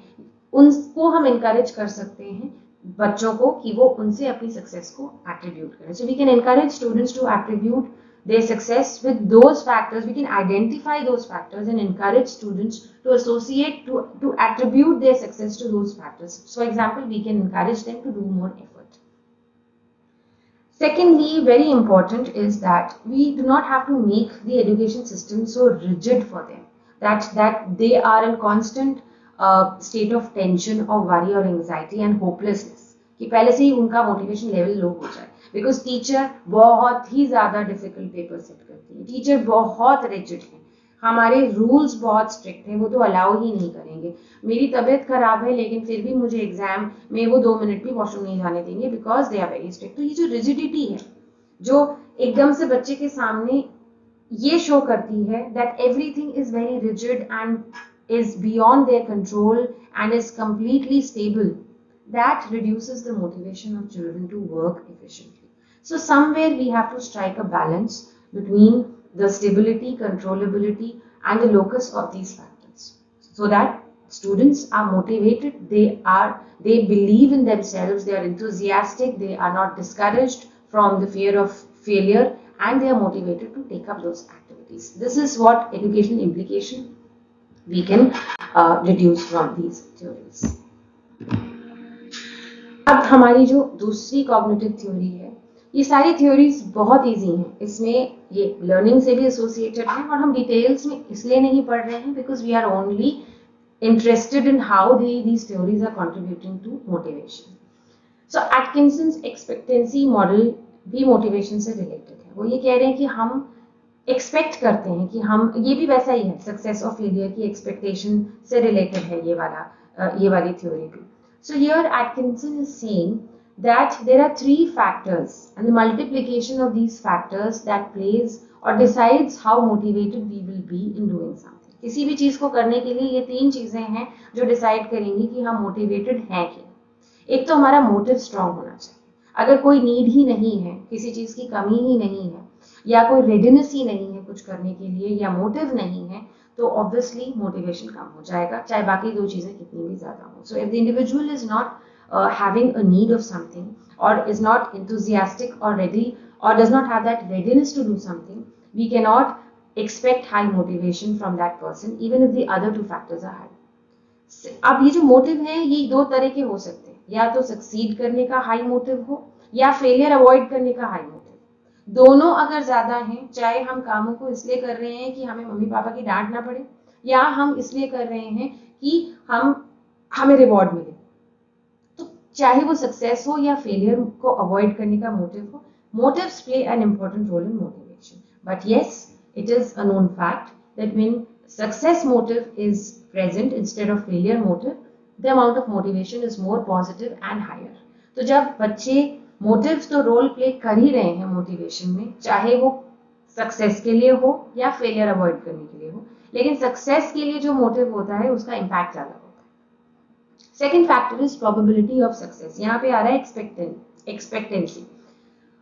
उनको हम encourage कर सकते हैं बच्चों को कि वो उनसे अपनी सक्सेस को attribute करें. So we can encourage students to attribute their success with those factors. We can identify those factors and encourage students to associate, to attribute their success to those factors. So, for example, we can encourage them to do more effort. Secondly, very important is that we do not have to make the education system so rigid for them that they are in constant state of tension or worry or anxiety and hopelessness, कि पहले से ही उनका motivation level low हो जाए. Because teacher बहुत ही ज्यादा difficult paper set करती है, टीचर बहुत रिजिड है, हमारे रूल्स बहुत स्ट्रिक्ट हैं, वो तो अलाउ ही नहीं करेंगे. मेरी तबीयत खराब है लेकिन फिर भी मुझे एग्जाम में वो 2 मिनट भी वॉशरूम नहीं जाने देंगे because they are very strict. तो ये जो रिजिडिटी है, जो एकदम से बच्चे के सामने ये शो करती है that everything is very rigid and is beyond their control and is completely stable, that reduces the motivation of children to work efficiently. So somewhere we have to strike a balance between the stability, controllability and the locus of these factors so that students are motivated, they believe in themselves, they are enthusiastic, they are not discouraged from the fear of failure, and they are motivated to take up those activities. This is what educational implication we can deduce from these theories. अब हमारी जो दूसरी cognitive theory है, ये सारी theories बहुत easy हैं, इसमें ये लर्निंग से भी एसोसिएटेड हैं और हम डिटेल्स में इसलिए नहीं पढ़ रहे हैं because we are only interested in how these theories are contributing to motivation. So Atkinson's expectancy model भी मोटिवेशन से रिलेटेड है. वो ये कह रहे हैं कि हम एक्सपेक्ट करते हैं कि हम, ये भी वैसा ही है, सक्सेस और फेलियर की एक्सपेक्टेशन से रिलेटेड है ये वाली थ्योरी भी. So here Atkinson is saying that there are three factors and the multiplication of these factors that plays or decides how motivated we will be in doing something. किसी भी चीज को करने के लिए ये तीन चीजें हैं जो डिसाइड करेंगी कि हम मोटिवेटेड हैं कि नहीं। एक तो हमारा मोटिव स्ट्रांग होना चाहिए। अगर कोई नीड ही नहीं है, किसी चीज की कमी ही नहीं है, या कोई रेडीनेस ही नहीं है कुछ करने के लिए, या मोटिव नहीं है, तो ऑब्वियसली मोटिवेशन कम हो जाएगा, चाहे बाकी दो चीजें कितनी भी ज्यादा हो। So if the individual is not having a need of something or is not enthusiastic or ready or does not have that readiness to do something, we cannot expect high motivation from that person even if the other two factors are high. अब ये जो motive है ये दो तरह के हो सकते हैं, या तो सक्सीड करने का हाई मोटिव हो या फेलियर अवॉइड करने का हाई मोटिव। दोनों अगर ज्यादा हैं, चाहे हम कामों को इसलिए कर रहे हैं कि हमें मम्मी पापा की डांट ना पड़े, या हम इसलिए कर रहे हैं कि हमें रिवॉर्ड मिले, चाहे वो सक्सेस हो या फेलियर को अवॉइड करने का मोटिव हो, motives play an important role in motivation. But yes, it is a known fact that when success motive is present instead of failure motive, the amount of motivation is more positive and higher. तो जब बच्चे motives तो role play कर ही रहे हैं motivation में, चाहे वो सक्सेस के लिए हो या फेलियर अवॉइड करने के लिए हो, लेकिन सक्सेस के लिए जो मोटिव होता है उसका इम्पैक्ट ज्यादा होता है। Second factor is probability of success. यहाँ पे आ रहा है एक्सपेक्टेंसी।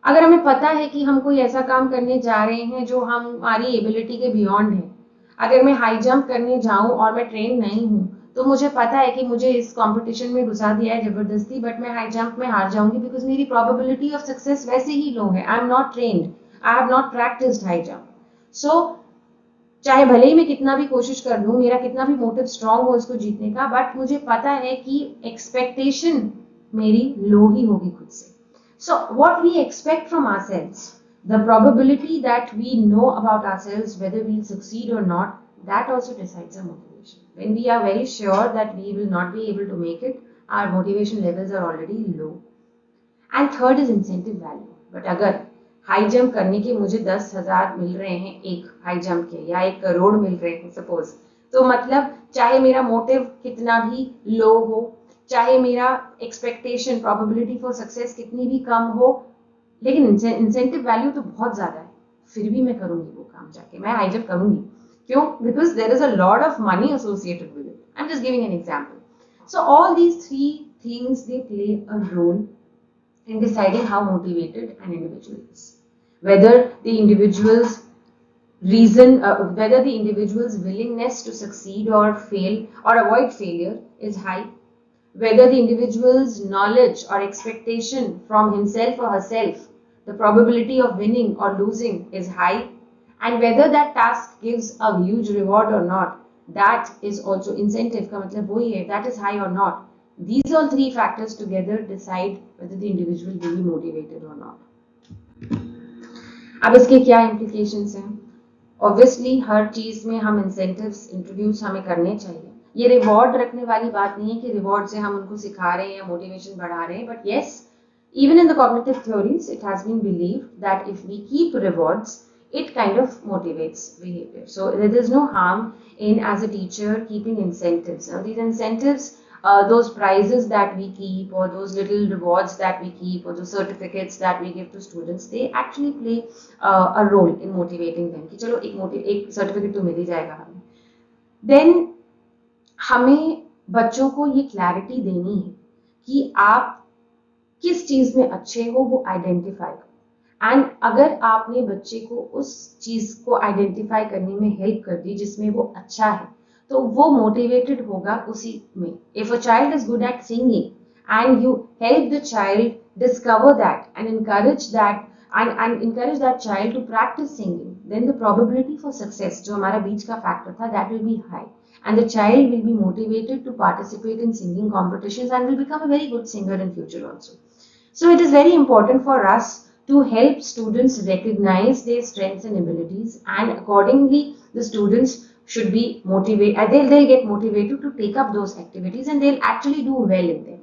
अगर हमें पता है कि हम कोई ऐसा काम करने जा रहे हैं जो हमारी एबिलिटी के बियॉन्ड है, अगर मैं हाई जंप करने जाऊं और मैं ट्रेन नहीं हूं, तो मुझे पता है कि मुझे इस कंपटीशन में घुसा दिया है जबरदस्ती, बट मैं हाई जंप में हार जाऊंगी बिकॉज मेरी प्रोबेबिलिटी ऑफ सक्सेस वैसे ही लो है। I am not trained, I have not practised high jump. So चाहे भले ही मैं कितना भी कोशिश कर लूं, मेरा कितना भी मोटिव स्ट्रांग हो इसको जीतने का, बट मुझे पता है कि एक्सपेक्टेशन मेरी लो ही होगी खुद से। So what we expect from ourselves, the probability that we know about ourselves whether we will succeed और not, that also decides our motivation. When we are very sure that we will not be able to make it, our motivation levels are already low. And third is incentive value. But अगर high jump करने के मुझे 10,000 मिल रहे हैं एक high jump के, या 1 करोड़ मिल रहे हैं सपोज, तो मतलब चाहे मेरा मोटिव कितना भी लो हो, चाहे मेरा एक्सपेक्टेशन प्रोबेबिलिटी फॉर सक्सेस कितनी भी कम हो, लेकिन इंसेंटिव वैल्यू तो बहुत ज्यादा है, फिर भी मैं करूंगी वो काम, जाके मैं हाई जंप करूंगी। क्यों? Because there is a lot of money associated with it. I am just giving an example. So all these three things they play a role in deciding how motivated an individual is. Whether the individual's willingness to succeed or fail or avoid failure is high, whether the individual's knowledge or expectation from himself or herself, the probability of winning or losing is high, and whether that task gives a huge reward or not, that is also incentive का मतलब वही है, that is high or not. These all three factors together decide whether the individual will be motivated or not. अब इसके क्या implications हैं? Obviously हर चीज में हम incentives introduce हमें करने चाहिए। ये reward रखने वाली बात नहीं है कि reward से हम उनको सिखा रहे हैं या motivation बढ़ा रहे हैं, but yes, even in the cognitive theories, it has been believed that if we keep rewards, it kind of motivates behavior. So there is no harm in, as a teacher, keeping incentives. Now these incentives, those prizes that we keep, or those little rewards that we keep, or those certificates that we give to students, they actually play a role in motivating them. कि चलो एक certificate तो मिल ही जाएगा हमें. Then हमें बच्चों को ये clarity देनी है कि आप किस चीज में अच्छे हो वो आइडेंटिफाई करो, एंड अगर आपने बच्चे को उस चीज को आइडेंटिफाई करने में हेल्प कर दी जिसमें वो अच्छा है, तो वो मोटिवेटेड होगा उसी में. If a child is good at singing and you help the child discover that and encourage that child to practice singing, then the probability for success, जो हमारा बीच का फैक्टर था, that will be high, and the child will be motivated to participate in singing competitions and will become a very good singer in future also. So it is very important for us to help students recognize their strengths and abilities, and accordingly the students should be motivated, they'll get motivated to take up those activities and they'll actually do well in them.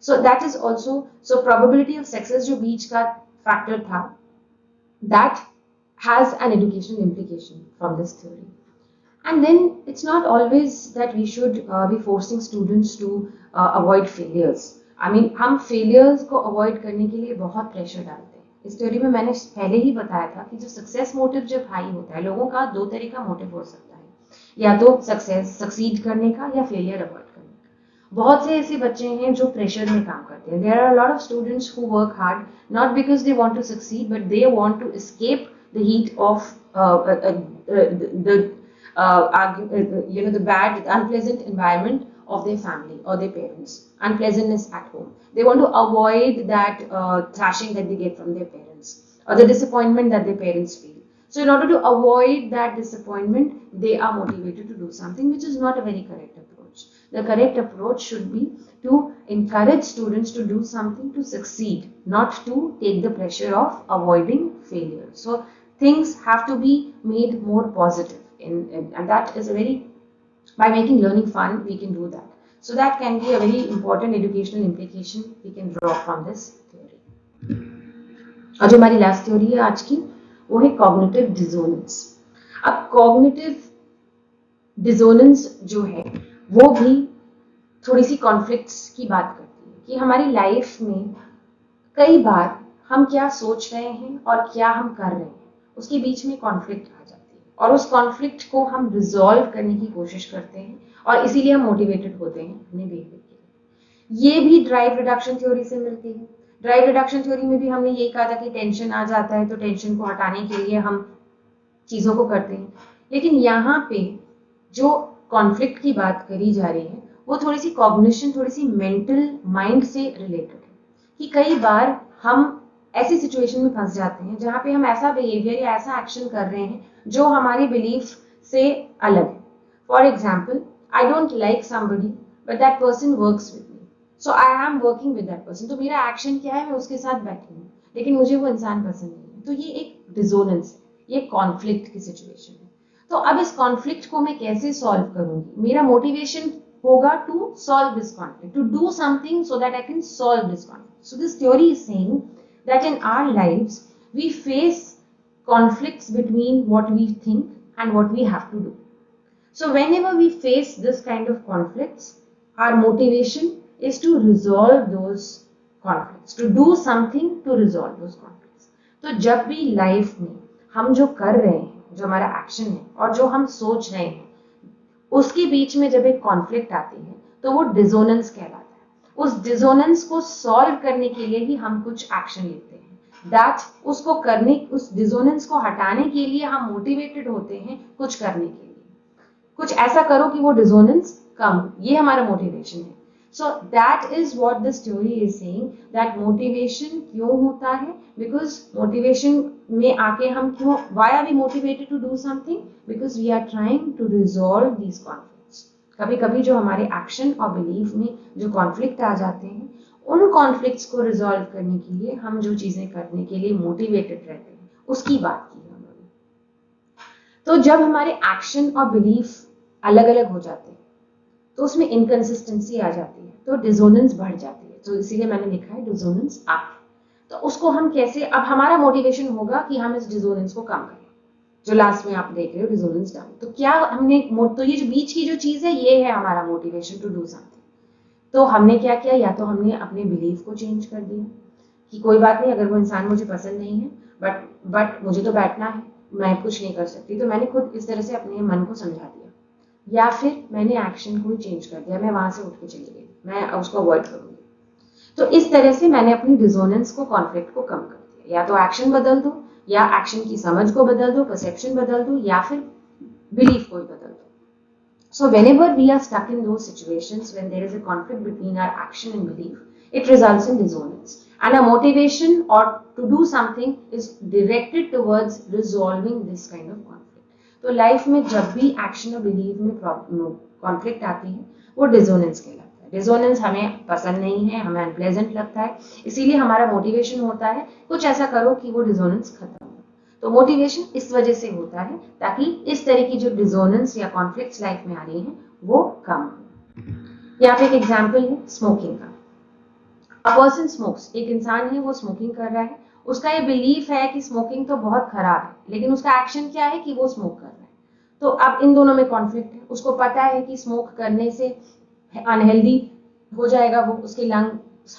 So that is also, so probability of success जो बीच का factor था, that has an educational implication from this theory. And then it's not always that we should be forcing students to avoid failures. हम failures को avoid करने के लिए बहुत pressure डालते हैं। इस थ्योरी में मैंने पहले ही बताया था कि जो सक्सेस मोटिव जब हाई होता है, लोगों का दो तरह का मोटिव हो सकता है, या तो सक्सीड करने का या फेलियर अवॉइड करने का। बहुत से ऐसे बच्चे हैं जो प्रेशर में काम करते हैं। There are lot of students who work hard not because they want to succeed but they want to escape the heat of the bad, unpleasant environment of their family or their parents, unpleasantness at home. They want to avoid that thrashing that they get from their parents or the disappointment that their parents feel. So in order to avoid that disappointment, they are motivated to do something, which is not a very correct approach. The correct approach should be to encourage students to do something to succeed, not to take the pressure of avoiding failure. So things have to be made more positive. And that is a very, by making learning fun, we can do that. So that can be a very important educational implication we can draw from this theory. और जो हमारी last theory है आज की, वो है cognitive dissonance. अब cognitive dissonance जो है वो भी थोड़ी सी कॉन्फ्लिक्ट्स की बात करती है कि हमारी लाइफ में कई बार हम क्या सोच रहे हैं और क्या हम कर रहे हैं, उसके बीच में कॉन्फ्लिक्ट आ जाती है, और उस कॉन्फ्लिक्ट को हम रिजॉल्व करने की कोशिश करते हैं, और इसीलिए हम मोटिवेटेड होते हैं अपने बिहेवियर के लिए। ये भी ड्राइव रिडक्शन थ्योरी से मिलती है। ड्राइव रिडक्शन थ्योरी में भी हमने ये कहा था कि टेंशन आ जाता है तो टेंशन को हटाने के लिए हम चीज़ों को करते हैं। लेकिन यहाँ पे जो कॉन्फ्लिक्ट की बात करी जा रही है वो थोड़ी सी कॉग्निशन, थोड़ी सी मेंटल माइंड से रिलेटेड है कि कई बार हम ऐसी सिचुएशन में फंस जाते हैं जहाँ पे हम ऐसा बिहेवियर या ऐसा एक्शन कर रहे हैं जो हमारी बिलीफ से अलग है। For example, I don't like somebody but that person works with me, so I am working with that person. तो मेरा एक्शन क्या है, मैं उसके साथ बैठी हूँ लेकिन मुझे वो इंसान पसंद नहीं है। तो ये एक डिसोनेंस है, ये कॉन्फ्लिक्ट की सिचुएशन है। तो अब इस कॉन्फ्लिक्ट को मैं कैसे सॉल्व करूंगी? मेरा मोटिवेशन होगा to solve this conflict, to do something so that I can solve this conflict. So this theory is saying that in our lives we face conflicts between what we think and what we have to do. So whenever we face this kind of conflicts, our motivation is to resolve those conflicts, to do something to resolve those conflicts. तो जब भी life में हम जो कर रहे हैं, जो हमारा एक्शन है और जो हम सोच रहे हैं, उसके बीच में जब एक कॉन्फ्लिक्ट आती है तो वो डिसोनेंस कहलाता है। उस डिसोनेंस को सॉल्व करने के लिए ही हम कुछ एक्शन लेते हैं। दैट उसको करने, उस डिसोनेंस को हटाने के लिए हम मोटिवेटेड होते हैं कुछ करने के लिए। कुछ ऐसा करो कि वो डिसोनेंस कम हो, ये हमारा मोटिवेशन है। So that is what this theory is saying, that motivation क्यों होता है, बिकॉज मोटिवेशन में आके हम क्यों, why are we motivated to do something, because we are trying to resolve these conflicts. कभी कभी जो हमारे एक्शन और बिलीफ में जो कॉन्फ्लिक्ट आ जाते हैं, उन कॉन्फ्लिक्ट्स को रिजॉल्व करने के लिए हम जो चीजें करने के लिए मोटिवेटेड रहते हैं, उसकी बात की हमने। तो जब हमारे एक्शन और बिलीफ अलग अलग हो जाते हैं तो उसमें इनकंसिस्टेंसी आ जाती है, तो डिसोनेंस बढ़ जाती है। तो इसीलिए मैंने लिखा है डिसोनेंस अप। तो उसको हम कैसे, अब हमारा मोटिवेशन होगा कि हम इस डिसोनेंस को कम करें, जो लास्ट में आप देख रहे हो डिसोनेंस डाउन। तो क्या हमने, तो ये जो बीच की जो चीज है ये है हमारा मोटिवेशन टू डू समथिंग। तो हमने क्या किया, या तो हमने अपने बिलीफ को चेंज कर दिया कि कोई बात नहीं, अगर वो इंसान मुझे पसंद नहीं है बट मुझे तो बैठना है, मैं कुछ नहीं कर सकती, तो मैंने खुद इस तरह से अपने मन को समझा दिया। या फिर मैंने एक्शन को ही चेंज कर दिया, मैं वहां से उठ के चली गई, मैं उसको अवॉइड करूंगी। तो इस तरह से मैंने अपनी डिसोनेंस को, कॉन्फ्लिक्ट को कम कर दिया। या तो एक्शन बदल दो, या एक्शन की समझ को बदल दो, परसेप्शन बदल दो, या फिर बिलीफ को ही बदल दो। So whenever we are stuck in those situations when there is a conflict between our action and belief, it results in dissonance. And our motivation or to do something is directed towards resolving this kind of conflict. तो life में जब भी action और belief में conflict आती है वो dissonance कहलाता है। डिसोनेंस हमें पसंद नहीं है, हमें अनप्लेजेंट लगता है, इसीलिए हमारा मोटिवेशन होता है कुछ ऐसा करो कि वो डिसोनेंस खत्म हो। तो मोटिवेशन इस वजह से होता है ताकि इस तरह की जो डिसोनेंस या कॉन्फ्लिक्ट्स लाइफ में आ रही हैं वो कम हो। यहाँ पे एक एग्जांपल है स्मोकिंग का। अ पर्सन स्मोक्स, एक इंसान है वो स्मोकिंग कर रहा है, उसका ये बिलीफ है कि स्मोकिंग तो बहुत खराब है, लेकिन उसका एक्शन क्या है कि वो स्मोक कर रहा है। तो अब इन दोनों में कॉन्फ्लिक्ट है। उसको पता है कि स्मोक करने से अनहेल्दी हो जाएगा, वो उसके लंग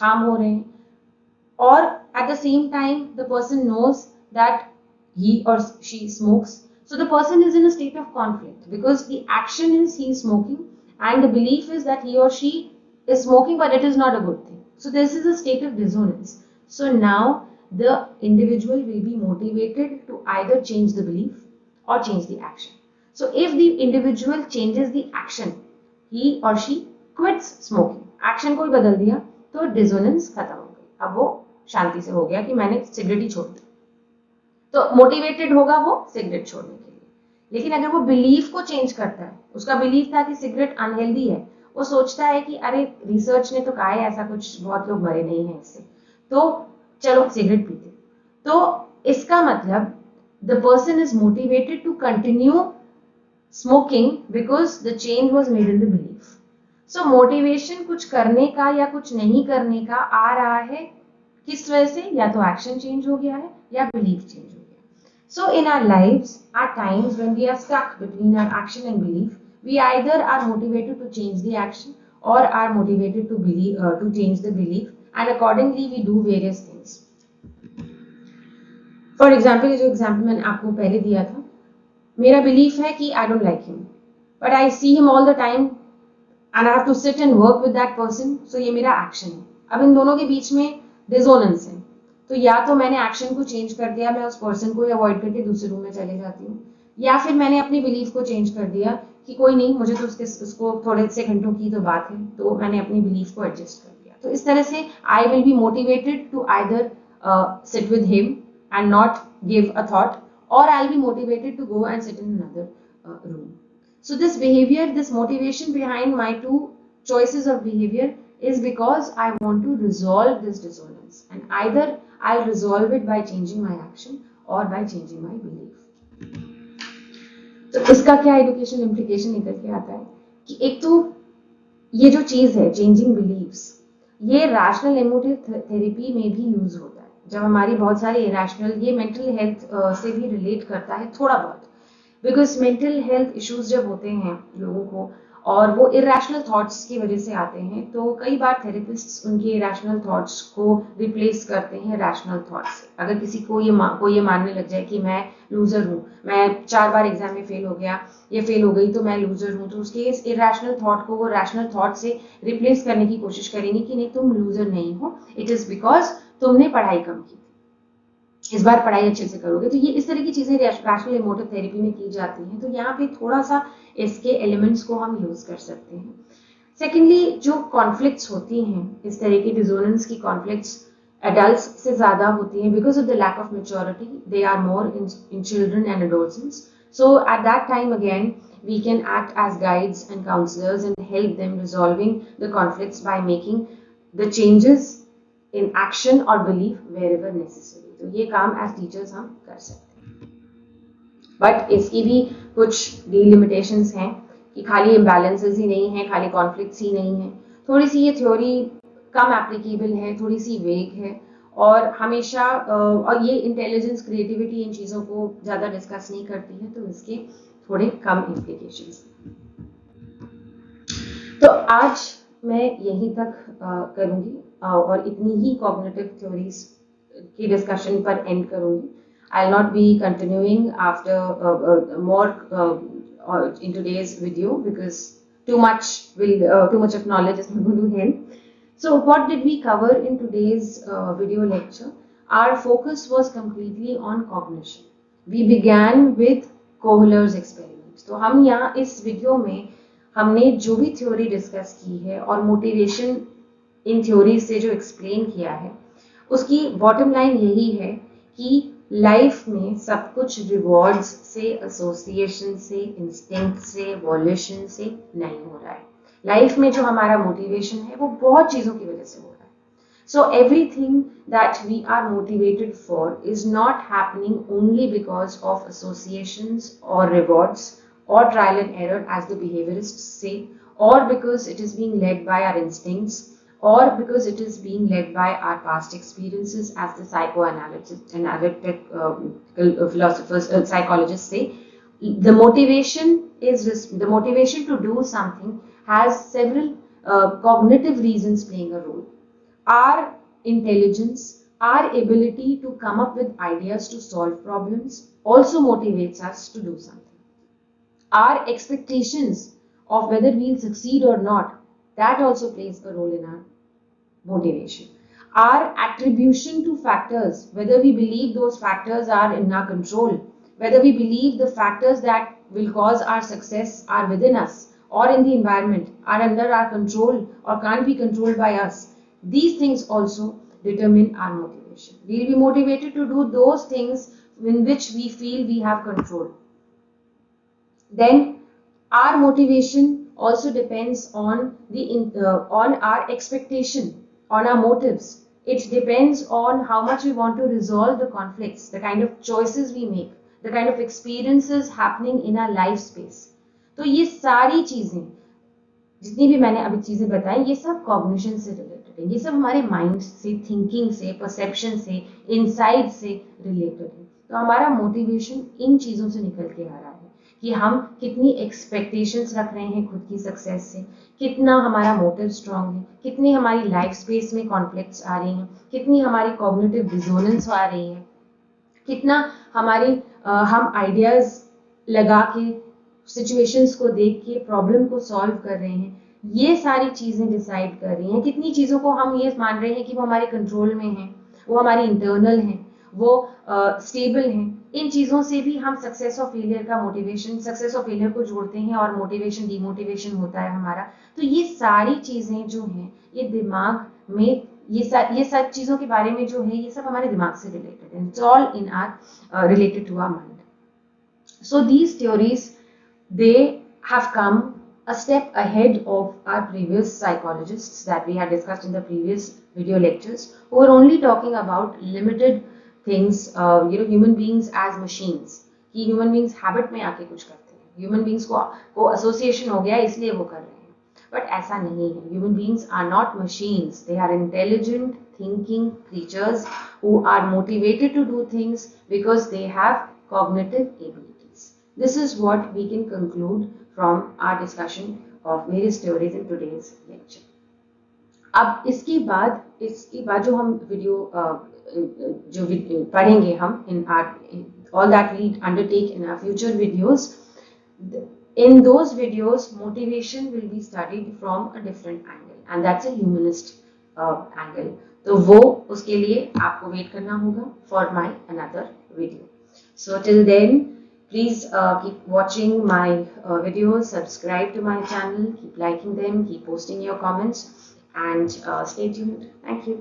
हार्म हो रहे हैं, और at the same time the person knows that he or she smokes, so the person is in a state of conflict because the action is he is smoking and the belief is that he or she is smoking, but it is not a good thing. So this is a state of dissonance. So now the individual will be motivated to either change the belief or change the action. So if the individual changes the action, he or she quits smoking, action को ही बदल दिया, तो dissonance खत्म हो गई, अब वो शांति से हो गया कि मैंने सिगरेट ही छोड़ दी, तो मोटिवेटेड होगा वो सिगरेट छोड़ने के लिए. लेकिन अगर वो बिलीफ को चेंज करता है, उसका बिलीफ था कि सिगरेट अनहेल्दी है, वो सोचता है कि अरे रिसर्च ने तो कहा है ऐसा कुछ, बहुत लोग मरे नहीं हैं इससे, तो चलो सिगरेट पीते, तो इसका मतलब the person is motivated to continue smoking because the change was made in the belief. So motivation कुछ करने का या कुछ नहीं करने का आ रहा है किस वजह से, या तो एक्शन चेंज हो गया है या बिलीफ चेंज हो गया. So in our lives are times when we are stuck between our action and belief, we either are motivated to change the action और are motivated to believe to change the belief, and accordingly we do various things. For example, ये जो example मैंने आपको पहले दिया था, मेरा belief है कि I don't like him, but I see him all the time and I have to sit and work with that person, so ये मेरा एक्शन है. अब इन दोनों के बीच में डिसोनेंस है, तो या तो मैंने एक्शन को चेंज कर दिया, मैं उस पर्सन को अवॉइड करके दूसरे रूम में चले जाती हूँ, या फिर मैंने अपनी बिलीफ को चेंज कर दिया कि कोई नहीं, मुझे तो उसको थोड़े से घंटों की तो बात है, तो मैंने अपनी बिलीफ को एडजस्ट कर दिया. तो इस तरह से I will be motivated to either sit with him and not give a thought, और I will be motivated to go and sit in another room. So this behavior, this motivation behind my two choices of behavior is because I want to resolve this dissonance, and either I'll resolve it by changing my action or by changing my belief. तो इसका क्या education implication निकल के आता है कि एक तो ये जो चीज है चेंजिंग बिलीव्स, ये रैशनल इमोटिव थेरेपी में भी यूज होता है. जब हमारी बहुत सारी इरेशनल, ये मेंटल हेल्थ से भी रिलेट करता है थोड़ा बहुत, बिकॉज मेंटल हेल्थ इश्यूज जब होते हैं लोगों को और वो इरेशनल थॉट्स की वजह से आते हैं, तो कई बार थेरेपिस्ट्स उनके इरेशनल थॉट्स को रिप्लेस करते हैं रैशनल थॉट्स से. अगर किसी को ये मानने लग जाए कि मैं लूजर हूँ, मैं 4 बार एग्जाम में फेल हो गया, ये फेल हो गई तो मैं लूजर हूँ, तो उसके इस इरेशनल थॉट को वो रैशनल थॉट से रिप्लेस करने की कोशिश करेंगे कि नहीं, तुम लूजर नहीं हो, इट इज बिकॉज तुमने पढ़ाई कम की, इस बार पढ़ाई अच्छे से करोगे. तो ये इस तरह की चीजें रैशनल इमोटिव थेरेपी में की जाती हैं, तो यहाँ पे थोड़ा सा इसके एलिमेंट्स को हम यूज कर सकते हैं. सेकेंडली, जो कॉन्फ्लिक्ट्स होती हैं, इस तरह की डिसोनेंस की कॉन्फ्लिक्ट्स एडल्ट्स से ज्यादा होती हैं because of the lack of maturity, they are more in children and adolescents. So at that time again we can act as guides and counselors and help them resolving the conflicts by making the changes in action or belief wherever necessary. तो ये काम as teachers हम कर सकते हैं, but इसकी भी कुछ डिलिमिटेशंस हैं कि खाली इम्बैलेंसेस ही नहीं है, खाली कॉन्फ्लिक्ट्स ही नहीं है, थोड़ी सी ये थ्योरी कम एप्लीकेबल है, थोड़ी सी वेग है, और हमेशा और ये इंटेलिजेंस, क्रिएटिविटी, इन चीज़ों को ज़्यादा डिस्कस नहीं करती है, तो इसके थोड़े कम इम्प्लीकेशंस. तो आज मैं यहीं तक करूँगी और इतनी ही कॉग्निटिव थ्योरीज की डिस्कशन पर एंड करूँगी. I'll not be continuing after more in today's video because too much of knowledge is not going to help. So what did we cover in today's video lecture? Our focus was completely on cognition. We began with Kohler's experiments. तो हम यहाँ इस video में हमने जो भी theory discuss की है और मोटिवेशन इन थ्योरी से जो एक्सप्लेन किया है, उसकी बॉटम लाइन यही है कि लाइफ में सब कुछ रिवॉर्ड्स से, एसोसिएशन से, इंस्टिंक्ट से, वॉल्यूशन से नहीं हो रहा है. लाइफ में जो हमारा मोटिवेशन है वो बहुत चीज़ों की वजह से हो रहा है. So everything that we are motivated for is not happening only because of associations और rewards or trial and error as the behaviorists say, or because it is being led by our instincts, or because it is being led by our past experiences, as the psychoanalytics and analytical philosophers, psychologists say. The motivation to do something has several cognitive reasons playing a role. our intelligence, our ability to come up with ideas to solve problems also motivates us to do something. Our expectations of whether we'll succeed or not, that also plays a role in our motivation. Our attribution to factors, whether we believe those factors are in our control, whether we believe the factors that will cause our success are within us or in the environment, are under our control or can't be controlled by us, these things also determine our motivation. We'll be motivated to do those things in which we feel we have control. Then our motivation also depends on on our expectation, on our motives. It depends on how much we want to resolve the conflicts, the kind of choices we make, the kind of experiences happening in our life space. तो ये सारी चीजें, जितनी भी मैंने अभी चीजें बताई, ये सब कॉग्निशन से रिलेटेड है, ये सब हमारे माइंड से, थिंकिंग से, परसेप्शन से, इनसाइट से रिलेटेड है. तो हमारा मोटिवेशन इन चीजों से निकल के आ रहा है कि हम कितनी एक्सपेक्टेशंस रख रहे हैं खुद की सक्सेस से, कितना हमारा मोटिव स्ट्रांग है, कितनी हमारी लाइफ स्पेस में कॉन्फ्लिक्ट्स आ रही हैं, कितनी हमारी कॉग्निटिव डिसोनेंस आ रही है, कितना हमारी हम आइडियाज लगा के, सिचुएशंस को देख के प्रॉब्लम को सॉल्व कर रहे हैं. ये सारी चीजें डिसाइड कर रही हैं. कितनी चीजों को हम ये मान रहे हैं कि वो हमारे कंट्रोल में हैं, वो हमारी इंटरनल हैं, वो स्टेबल हैं. इन चीजों से भी हम सक्सेस और फेलियर का मोटिवेशन, सक्सेस और फेलियर को जोड़ते हैं और मोटिवेशन डीमोटिवेशन होता है हमारा. तो ये सारी चीजें जो हैं, ये दिमाग में, ये सब चीजों के बारे में जो है, ये सब हमारे दिमाग से रिलेटेड है. It's all in are related to our mind. So these theories, they have come a step ahead of our previous psychologists that we had discussed in the previous video lectures, who were only talking about limited things, human beings as machines, कि human beings habit में आके कुछ करते हैं, human beings को association हो गया इसलिए वो कर रहे हैं. But ऐसा नहीं है. Human beings are not machines. They are intelligent, thinking creatures who are motivated to do things because they have cognitive abilities. This is what we can conclude from our discussion of various theories in today's lecture. अब इसके बाद जो हम video पढ़ेंगे हम in all that we undertake in our future videos, in those videos motivation will be studied from a different angle, and that's a humanist angle. तो वो उसके लिए आपको वेट करना होगा for my another video. So till then, please keep watching my videos, subscribe to my channel, keep liking them, keep posting your comments, and stay tuned. Thank you.